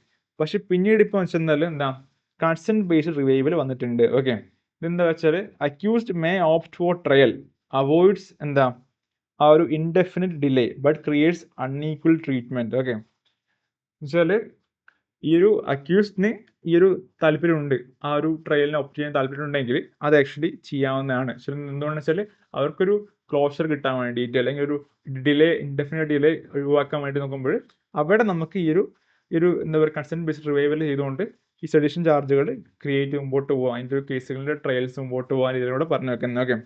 പക്ഷെ പിന്നീട് ഇപ്പോൾ വെച്ചാൽ എന്താ കൺസെന്റ് ബേസ്ഡ് റിവൈവൽ വന്നിട്ടുണ്ട്. ഓക്കെ, ഇതെന്താ വെച്ചാൽ accused may opt for trial avoids എന്താ ആ ഒരു indefinite delay but creates unequal treatment. Okay, എന്നുവെച്ചാൽ ഈ ഒരു അക്യൂസ്ഡിന് ഈ ഒരു താല്പര്യമുണ്ട്, ആ ഒരു ട്രയലിനെ ഓപ്റ്റ് ചെയ്യാൻ താല്പര്യം ഉണ്ടെങ്കിൽ അത് ആക്ച്വലി ചെയ്യാവുന്നതാണ്. എന്തുകൊണ്ടെന്ന് വെച്ചാൽ അവർക്കൊരു ക്ലോഷർ കിട്ടാൻ വേണ്ടിയിട്ട്, അല്ലെങ്കിൽ ഒരു ഡിലേ, ഇൻഡെഫിനിറ്റ് ഡിലേ ഒഴിവാക്കാൻ വേണ്ടി നോക്കുമ്പോൾ അവിടെ നമുക്ക് ഈ ഒരു എന്താ പറയുക കൺസെന്റ് ബേസ്ഡ് റിവൈവൽ ചെയ്തുകൊണ്ട് ഈ സെഡിഷൻ ചാർജുകൾ ക്രിയേറ്റ് മുമ്പോട്ട് പോകാം, അതിൻ്റെ കേസുകളുടെ ട്രയൽസ് മുമ്പോട്ട് പോകാൻ ഇതിലൂടെ പറഞ്ഞു വെക്കുന്നത്. ഓക്കെ,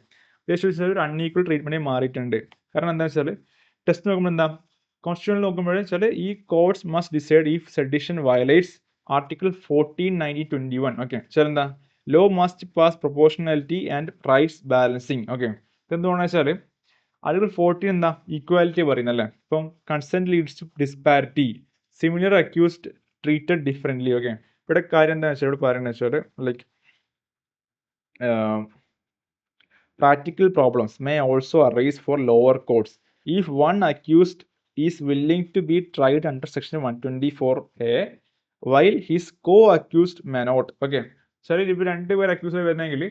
ഉദ്ദേശിച്ചാൽ ഒരു അൺഈക്വൽ ട്രീറ്റ്മെന്റ് മാറിയിട്ടുണ്ട്. കാരണം എന്താ വെച്ചാൽ ടെസ്റ്റ് നോക്കുമ്പോൾ എന്താ കോൺസ്റ്റിറ്റ്യൂഷൻ നോക്കുമ്പോൾ വെച്ചാൽ ഈ courts must decide if sedition violates article 14, 19, 21. Okay, വെച്ചാൽ എന്താ law must pass proportionality and rights balancing. Okay, ഇതെന്തുകൊണ്ടാണെന്ന് വെച്ചാൽ ആർട്ടിക്കിൾ 14 എന്താ ഈക്വാലിറ്റി പറയുന്നല്ലേ. ഇപ്പം consent leads to disparity, similar accused treated differently. Okay, ഇവിടെ കാര്യം എന്താ വെച്ചാൽ ഇവിടെ പറയുന്നത് വെച്ചാൽ like practical problems may also arise for lower courts if one accused is willing to be tried under section 124A while his co-accused may not. Okay, ശരി, ഇപ്പോൾ രണ്ടുപേർ അക്യൂസ് വരുന്നെങ്കിൽ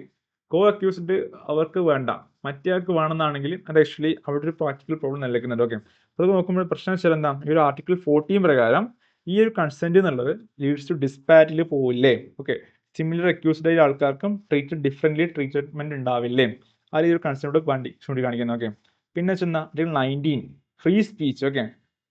co-accused അവർക്ക് വേണ്ട, മറ്റേ ആൾക്ക് വേണമെന്നാണെങ്കിൽ അത് ആക്ച്വലി അവിടെ ഒരു പ്രാക്ടിക്കൽ പ്രോബ്ലം നിലനിൽക്കുന്നുണ്ട്. ഓക്കെ, അത് നോക്കുമ്പോൾ പ്രശ്നം വെച്ചാൽ എന്താ ഈ ഒരു ആർട്ടിക്കിൾ 14 പ്രകാരം ഈ ഒരു കൺസെന്റ് എന്നുള്ളത് ലീഡ്സ് ടു ഡിസ്പാരിറ്റിയിൽ പോവില്ലേ. ഓക്കെ, സിമിലർ അക്യൂസ്ഡ് ആയ ആൾക്കാർക്കും ട്രീറ്റഡ് ഡിഫറെന്റ്ലി ട്രീറ്റ്മെന്റ് ഉണ്ടാവില്ലേ, ആ ഒരു കൺസെപ്റ്റ് ചൂണ്ടിക്കാണിക്കുന്നത്. ഓക്കെ, പിന്നെ വെച്ചാൽ article 19 free speech. Okay,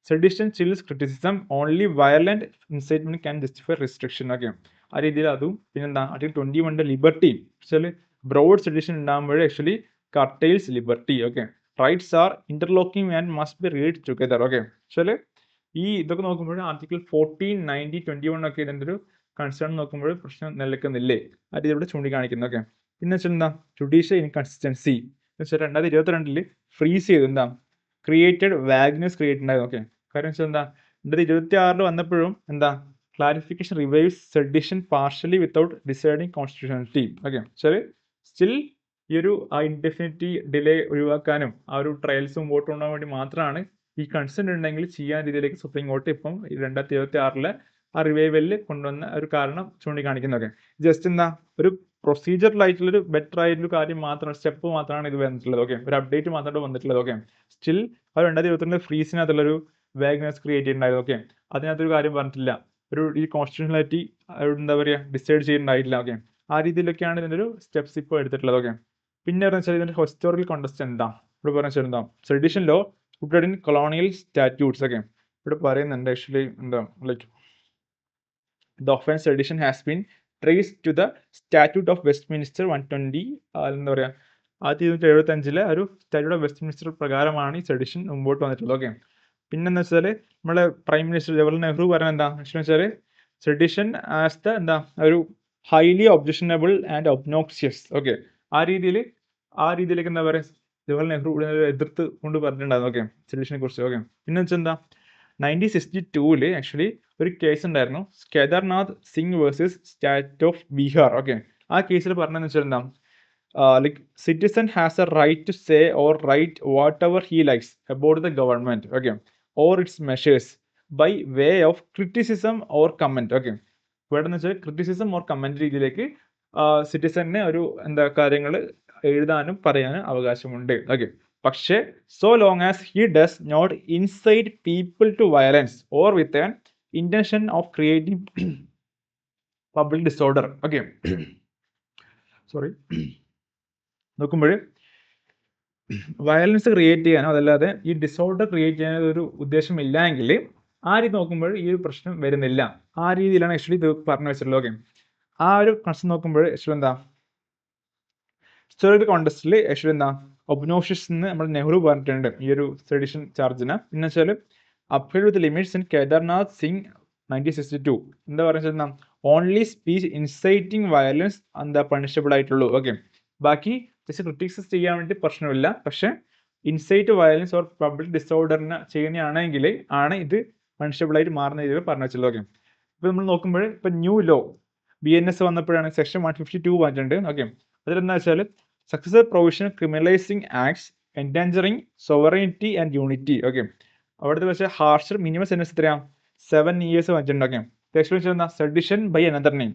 sedition chills criticism only violent incitement can justify restriction. Okay, ആ രീതിയിൽ അതും. പിന്നെന്താ ആർട്ടിക്കിൾ 21 ലിബർട്ടി വെച്ചാൽ ബ്രോഡ് സെഡിഷൻ ഉണ്ടാകുമ്പോൾ actually curtails liberty. Okay, rights are interlocking and must be read together. Okay, വെച്ചാൽ ഈ ഇതൊക്കെ നോക്കുമ്പോൾ ആർട്ടിക്കിൾ 14, 90, 21 ഒക്കെ ഇതിൻ്റെ ഒരു കൺസേൺ നോക്കുമ്പോൾ പ്രശ്നം നിലനിൽക്കുന്നില്ലേ, ആ രീതിയിൽ ഇവിടെ ചൂണ്ടിക്കാണിക്കുന്നു. ഓക്കെ, പിന്നെ വെച്ചാൽ എന്താ ജുഡീഷ്യൽ ഇൻകൺസിസ്റ്റൻസി എന്ന് വെച്ചാൽ 2022 ഫ്രീസ് ചെയ്തു എന്താ ക്രിയേറ്റഡ് വാഗ്നസ് ക്രിയേറ്റ് ഉണ്ടായത്. ഓക്കെ, കാര്യം വെച്ചാൽ എന്താ 2026 വന്നപ്പോഴും എന്താ clarification revives sedition partially without deciding constitutionality. Okay, വെച്ചാൽ സ്റ്റിൽ ഈ ഒരു ഇൻഡെഫിനിറ്റി ഡിലേ ഒഴിവാക്കാനും ആ ഒരു ട്രയൽസ് മുമ്പോട്ട് കൊണ്ടുപോകാൻ വേണ്ടി മാത്രമാണ് ഈ കൺസെന്റ് ഉണ്ടെങ്കിൽ ചെയ്യാൻ രീതിയിലേക്ക് സുപ്രീം കോടതി ഇപ്പം 2026 ആ റിവൈവലിൽ കൊണ്ടുവന്ന ഒരു കാരണം ചൂണ്ടിക്കാണിക്കുന്നതൊക്കെ ജസ്റ്റ് എന്താ ഒരു പ്രൊസീജിയറലായിട്ടുള്ളൊരു ബെറ്റർ ആയിട്ടുള്ള കാര്യം മാത്രമാണ്, സ്റ്റെപ്പ് മാത്രമാണ് ഇത് വന്നിട്ടുള്ളത്. ഓക്കെ, ഒരു അപ്ഡേറ്റ് മാത്രമാണ് വന്നിട്ടുള്ളത്. ഓക്കെ, സ്റ്റിൽ അത് 2022 ഫ്രീസിനകത്തുള്ളൊരു വാഗ്നസ് ക്രിയേറ്റ് ചെയ്തിട്ടുണ്ടായത്. ഓക്കെ, അതിനകത്തൊരു കാര്യം പറഞ്ഞിട്ടില്ല, ഒരു ഈ കോൺസ്റ്റിറ്റ്യൂഷണാലിറ്റി എന്താ പറയുക ഡിസൈഡ് ചെയ്തിട്ടുണ്ടായിട്ടില്ല. ഓക്കെ, ആ രീതിയിലൊക്കെയാണ് ഇതിൻ്റെ ഒരു സ്റ്റെപ്സ് ഇപ്പോൾ എടുത്തിട്ടുള്ളത്. ഓക്കെ, പിന്നെ പറഞ്ഞു വെച്ചാൽ ഇതിൻ്റെ ഹിസ്റ്റോറിക്കൽ കോണ്ടസ്റ്റ് എന്താ ഇവിടെ പറഞ്ഞു വെച്ചാൽ എന്താ sedition law rooted in colonial statutes. Okay, ഇവിടെ പറയുന്നുണ്ട് ആക്ച്വലി എന്താ like the offense sedition has been traced to the statute of Westminster 120 എന്താ പറയുക 1775 ഒരു സ്റ്റാറ്റ്യൂട്ട് ഓഫ് വെസ്റ്റ്മിനിസ്റ്റർ പ്രകാരമാണ് ഈ സെഡിഷൻ മുമ്പോട്ട് വന്നിട്ടുള്ളത്. ഓക്കെ, പിന്നെന്താ വെച്ചാൽ നമ്മുടെ പ്രൈം മിനിസ്റ്റർ ജവഹർലാൽ നെഹ്റു പറയുന്നത് എന്താ ആക്ച്വലി വെച്ചാൽ സെഡിഷൻ ആസ് ദ എന്താ ഒരു ഹൈലി ഒബ്ജക്ഷനബിൾ ആൻഡ് ഒബ്നോക്സിയസ്. ഓക്കെ, ആ രീതിയിലേക്ക് എന്താ പറയുക ജവഹർലാൽ നെഹ്റു എതിർത്ത് കൊണ്ട് പറഞ്ഞിട്ടുണ്ടായിരുന്നു. ഓക്കെ, സെഡിഷനെ കുറിച്ച്. ഓക്കെ, പിന്നെ വെച്ചാൽ എന്താ 1962 ആക്ച്വലി ഒരു കേസ് ഉണ്ടായിരുന്നു, Kedarnath Singh versus state of Bihar. Okay, ആ കേസിൽ പറഞ്ഞതെന്ന് വെച്ചാൽ എന്താ like citizen has a right to say or write whatever he likes about the government. Okay, or its measures by way of criticism or comment. Okay, ഇവിടെ എന്ന് വെച്ചാൽ ക്രിറ്റിസിസം ഓർ കമന്റ് രീതിയിലേക്ക് സിറ്റിസണിന് ഒരു എന്താ കാര്യങ്ങൾ എഴുതാനും പറയാനും അവകാശമുണ്ട്. ഓക്കെ, പക്ഷേ so long as he does not incite people to violence or with an intention of creating public disorder. Okay, sorry, നോക്കുമ്പോൾ വയലൻസ് ക്രിയേറ്റ് ചെയ്യാനോ അതല്ലാതെ ഈ ഡിസോർഡർ ക്രിയേറ്റ് ചെയ്യാനോ ഒരു ഉദ്ദേശമില്ല എങ്കിൽ ആ രീതി നോക്കുമ്പോൾ ഈ ഒരു പ്രശ്നം വരുന്നില്ല. ആ രീതിയിലാണ് ആക്ച്വലി ഇത് പറഞ്ഞു വെച്ചിട്ടുള്ളത്. ഓക്കെ, ആ ഒരു പ്രശ്നം നോക്കുമ്പോൾ ആക്ച്വലി എന്താ ഹിസ്റ്റോറിക്കൽ കോണ്ടസ്റ്റിൽ ആക്ച്വലി എന്താ ഒബ്നോഷ്യസ് എന്ന് നമ്മൾ നെഹ്റു പറഞ്ഞിട്ടുണ്ട് ഈ ഒരു സെഡിഷൻ ചാർജിന്. പിന്നെ വെച്ചാൽ upheld with limits in Kedarnath Singh 1962 എന്താ പറയുക, ഓൺലി സ്പീച്ച് ഇൻസൈറ്റിംഗ് വയലൻസ് എന്താ പണിഷബിൾ ആയിട്ടുള്ളൂ. ഓക്കെ, ബാക്കി ജസ്റ്റ് ക്രിറ്റിക്സ് ചെയ്യാൻ വേണ്ടി പ്രശ്നമില്ല, പക്ഷെ ഇൻസൈറ്റ് വയലൻസ് ഓർ പബ്ലിക് ഡിസോർഡറിനെ ചെയ്യുന്നതാണെങ്കിൽ ആണ് ഇത് പണിഷബിൾ ആയിട്ട് മാറുന്ന രീതിയിൽ പറഞ്ഞു വെച്ചല്ലോ. ഓക്കെ, ഇപ്പൊ നമ്മൾ നോക്കുമ്പോൾ ഇപ്പൊ ന്യൂ ലോ BNS വന്നപ്പോഴാണ് സെക്ഷൻ 152 വന്നിട്ടുണ്ട്. ഓക്കെ, അതിലെന്താ വെച്ചാൽ successive provision criminalising acts endangering sovereignty and unity. Okay, അവിടുത്തെ പക്ഷേ ഹാർഷർ മിനിമം സെൻറ്റൻസ് എത്രയാണ് 7 years വന്നിട്ടുണ്ട്. ഓക്കെ, ആക്ച്വലി എന്താ സെഡിഷൻ ബൈ അനദർ നെയിം,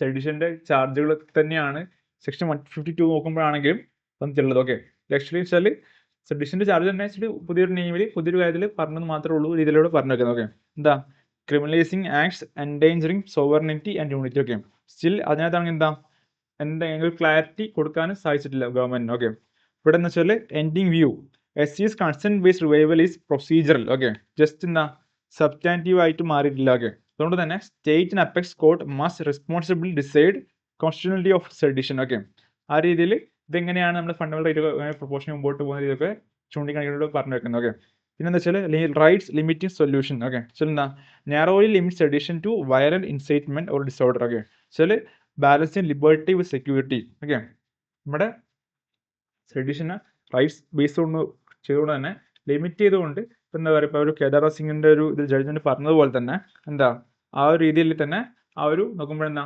സെഡിഷന്റെ ചാർജുകൾ തന്നെയാണ് സെക്ഷൻ 152 നോക്കുമ്പോഴാണെങ്കിലും വന്നിട്ടുള്ളത്. ഓക്കെ, ആക്ച്വലി വെച്ചാൽ സെഡിഷന്റെ ചാർജ് തന്നെ പുതിയൊരു നെയിമിൽ പുതിയൊരു കാര്യത്തിൽ പറഞ്ഞത് മാത്രമേ ഉള്ളൂ രീതിയിലൂടെ പറഞ്ഞു വെക്കുന്നത്. ഓക്കെ, എന്താ criminalising acts endangering sovereignty and unity. Okay, still അതിനകത്താണെങ്കിൽ എന്താ എന്തെങ്കിലും ക്ലാരിറ്റി കൊടുക്കാനും സാധിച്ചിട്ടില്ല ഗവൺമെന്റിന്. ഓക്കെ, ഇവിടെ എന്ന് വെച്ചാൽ ending view SC's consent based revival is procedural. Okay, just എന്താ സബ്സ്റ്റാൻറ്റീവ് ആയിട്ട് മാറിയിട്ടില്ല. ഓക്കെ, അതുകൊണ്ട് തന്നെ state and apex court must responsibly decide constitutionality of sedition. Okay, ആ രീതിയിൽ ഇതെങ്ങനെയാണ് നമ്മൾ ഫണ്ടമെന്റൽ പ്രൊപ്പോഷൻ മുമ്പോട്ട് പോകുന്ന രീതിയൊക്കെ ചൂണ്ടിക്കാണിക്കുന്നത് പറഞ്ഞു വെക്കുന്നത്. ഓക്കെ, പിന്നെന്താ വെച്ചാൽ റൈറ്റ്സ് ലിമിറ്റിംഗ് സൊല്യൂഷൻ. ഓക്കെ, എന്താ narrowly limit sedition to violent incitement or disorder. Okay, വെച്ചാൽ balancing liberty with security. Okay, നമ്മുടെ സെഡിഷന് റൈറ്റ്സ് ബേസ് കൊണ്ട് ചെയ്തുകൊണ്ട് തന്നെ ലിമിറ്റ് ചെയ്തുകൊണ്ട് എന്താ പറയുക, ഇപ്പോൾ ഒരു കേദാർനാഥ് സിംഗിന്റെ ഒരു ഇത് ജഡ്ജ്മെന്റ് പറഞ്ഞതുപോലെ തന്നെ എന്താ ആ ഒരു രീതിയിൽ തന്നെ ആ ഒരു നോക്കുമ്പോൾ എന്താ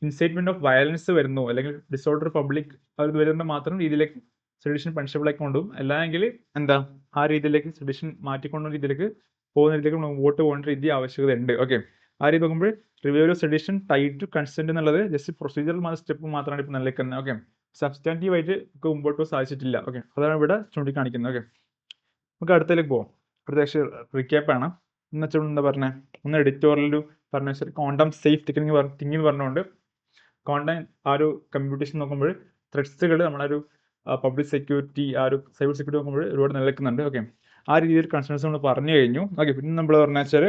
ഇൻസൈറ്റ്മെന്റ് ഓഫ് വയലൻസ് വരുന്നു അല്ലെങ്കിൽ ഡിസോർഡർ പബ്ലിക് അത് വരുന്ന മാത്രം രീതിയിലേക്ക് സെഡിഷൻ പണിഷബിളാക്കി കൊണ്ടുപോകും. അല്ലെങ്കിൽ എന്താ ആ രീതിയിലേക്ക് സെഡിഷൻ മാറ്റിക്കൊണ്ട രീതിയിലേക്ക് പോകുന്ന രീതിയിലേക്ക് മുമ്പോട്ട് പോകേണ്ട രീതി ആവശ്യകതയുണ്ട്. ഓക്കെ, ആ രീതി നോക്കുമ്പോൾ review of sedition tied to consent എന്നുള്ളത് ജസ്റ്റ് പ്രൊസീജിയറൽ സ്റ്റെപ്പ് മാത്രമാണ് ഇപ്പോൾ നിലനിൽക്കുന്നത്. ഓക്കെ, സബ്സ്റ്റാൻറ്റീവ് ആയിട്ട് മുമ്പോട്ട് സാധിച്ചിട്ടില്ല. ഓക്കെ, അതാണ് ഇവിടെ ചൂണ്ടിക്കാണിക്കുന്നത്. ഓക്കെ, നമുക്ക് അടുത്തേക്ക് പോകാം. അടുത്ത റീക്യാപ്പാണ്. എന്ന് വെച്ചാൽ എന്താ പറഞ്ഞത്, ഒന്ന് എഡിറ്റോറിയൽ പറഞ്ഞ വെച്ചാൽ ക്വാണ്ടം സേഫ് തിങ്കിങ് പറഞ്ഞുകൊണ്ട് ക്വാണ്ടം ആ ഒരു കമ്പ്യൂട്ടേഷൻ നോക്കുമ്പോൾ ത്രെഡ്സുകൾ നമ്മളൊരു പബ്ലിക് സെക്യൂരിറ്റി ആ ഒരു സൈബർ സെക്യൂരിറ്റി നോക്കുമ്പോൾ ഒരുപാട് നിലനിൽക്കുന്നുണ്ട്. ഓക്കെ, ആ രീതിയിൽ കൺസേൺസ് നമ്മൾ പറഞ്ഞു കഴിഞ്ഞു. ഓക്കെ, പിന്നെ നമ്മൾ പറഞ്ഞ വെച്ചാൽ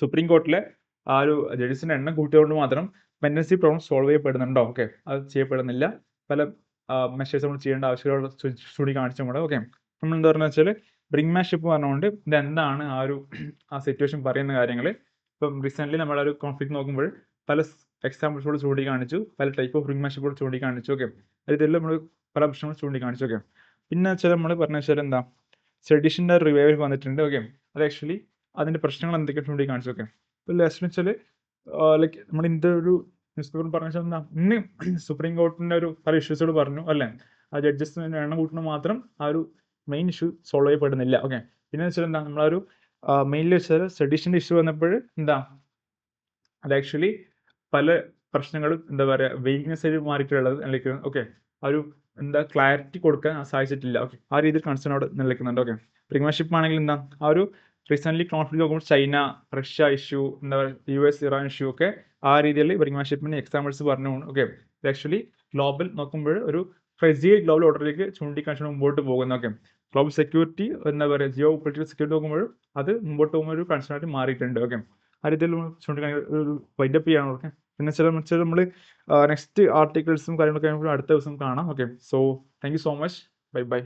സുപ്രീം കോർട്ടിലെ ആ ഒരു ജഡ്ജസിന്റെ എണ്ണം കൂട്ടിയതുകൊണ്ട് മാത്രം പെൻഡൻസി പ്രോബ്ലം സോൾവ് ചെയ്യപ്പെടുന്നുണ്ടോ? ഓക്കെ, അത് ചെയ്യപ്പെടുന്നില്ല. പല മെഷേഴ്സ് നമ്മൾ ചെയ്യേണ്ട ആവശ്യമുള്ള ചൂണ്ടിക്കാണിച്ചു നമ്മൾ. ഓക്കെ, നമ്മൾ എന്താ പറഞ്ഞ വെച്ചാൽ ബ്രിങ്മാൻഷിപ്പ് പറഞ്ഞുകൊണ്ട് ഇതെന്താണ് ആ സിറ്റുവേഷൻ പറയുന്ന കാര്യങ്ങൾ. ഇപ്പം റീസെൻ്റ്ലി നമ്മളൊരു കോൺഫ്ലിക്റ്റ് നോക്കുമ്പോൾ പല എക്സാമ്പിൾസോട് ചൂണ്ടിക്കാണിച്ചു, പല ടൈപ്പ് ഓഫ് ബ്രിങ്മാൻഷിപ്പോട് ചൂണ്ടിക്കാണിച്ചു. ഓക്കെ, അതിൽ നമ്മൾ പല പ്രശ്നങ്ങൾ ചൂണ്ടിക്കാണിച്ചു. ഓക്കെ, പിന്നെ വെച്ചാൽ നമ്മൾ പറഞ്ഞ വെച്ചാൽ എന്താ സെഡിഷൻ്റെ റിവൈവൽ വന്നിട്ടുണ്ട്. ഓക്കെ, അത് ആക്ച്വലി അതിൻ്റെ പ്രശ്നങ്ങൾ എന്തൊക്കെയാണ് ചൂണ്ടിക്കാണിച്ചു. ഓക്കെ, ഇപ്പോൾ ലാസ്റ്റ് വെച്ചാൽ ലൈക്ക് നമ്മുടെ ഇന്ത്യ ഒരു ന്യൂസ് പേപ്പർ പറഞ്ഞ വെച്ചാൽ എന്താ ഇന്ന് സുപ്രീം കോർട്ടിൻ്റെ ഒരു പല ഇഷ്യൂസുകൾ പറഞ്ഞു അല്ലേ, ആ ജഡ്ജസ് എണ്ണം കൂട്ടുന്നത് മാത്രം ആ ഒരു മെയിൻ ഇഷ്യൂ സോൾവ് ചെയ്യപ്പെടുന്നില്ല. ഓക്കെ, പിന്നെ വെച്ചാൽ എന്താ നമ്മളൊരു മെയിൻലി വെച്ചാൽ സെഡിഷൻ്റെ ഇഷ്യൂ വന്നപ്പോൾ എന്താ അത് ആക്ച്വലി പല പ്രശ്നങ്ങളും എന്താ പറയുക വീക്ക്നെസ് ആയിട്ട് മാറിയിട്ടുള്ളത് നിലയ്ക്കുന്നത്. ഓക്കെ, ആ ഒരു എന്താ ക്ലാരിറ്റി കൊടുക്കാൻ സാധിച്ചിട്ടില്ല. ഓക്കെ, ആ രീതിയിൽ കൺസേൺ അവിടെ നിലയ്ക്കുന്നുണ്ട്. ഓക്കെ, ബ്രിങ്മാൻഷിപ്പ് ആണെങ്കിൽ എന്താ ആ ഒരു റീസെൻ്റ്ലി കോൺഫ്ലിക്റ്റ് നോക്കുമ്പോൾ ചൈന റഷ്യ ഇഷ്യൂ എന്താ പറയുക US ഇറാൻ ഇഷ്യൂ ഒക്കെ ആ രീതിയിൽ ബ്രിങ്മാൻഷിപ്പിന് എക്സാമ്പിൾസ് പറഞ്ഞു. ഓക്കെ, ഇത് ആക്ച്വലി ഗ്ലോബൽ നോക്കുമ്പോൾ ഒരു ഫ്രെസിയൽ ഗ്ലോബൽ ഓർഡറിലേക്ക് ചൂണ്ടിക്കാണിച്ചു മുമ്പോട്ട് പോകുന്നു. ഓക്കെ, ഗ്ലോബൽ സെക്യൂരിറ്റി എന്താ പറയുക ജിയോ പൊളിറ്റിക്കൽ സെക്യൂരിറ്റി നോക്കുമ്പോൾ അത് മുമ്പോട്ട് പോകുമ്പോൾ ഒരു കൺസേൺ ആയിട്ട് മാറിയിട്ടുണ്ട്. ഓക്കെ, ആ രീതിയിൽ ചൂണ്ടിക്കാണി ഒരു വൈൻഡപ്പ് ചെയ്യാണ്. ഓക്കെ, പിന്നെ ചില നമ്മൾ നെക്സ്റ്റ് ആർട്ടിക്കിൾസും കാര്യങ്ങളൊക്കെ അടുത്ത ദിവസം കാണാം. Okay, so thank you so much. Bye bye.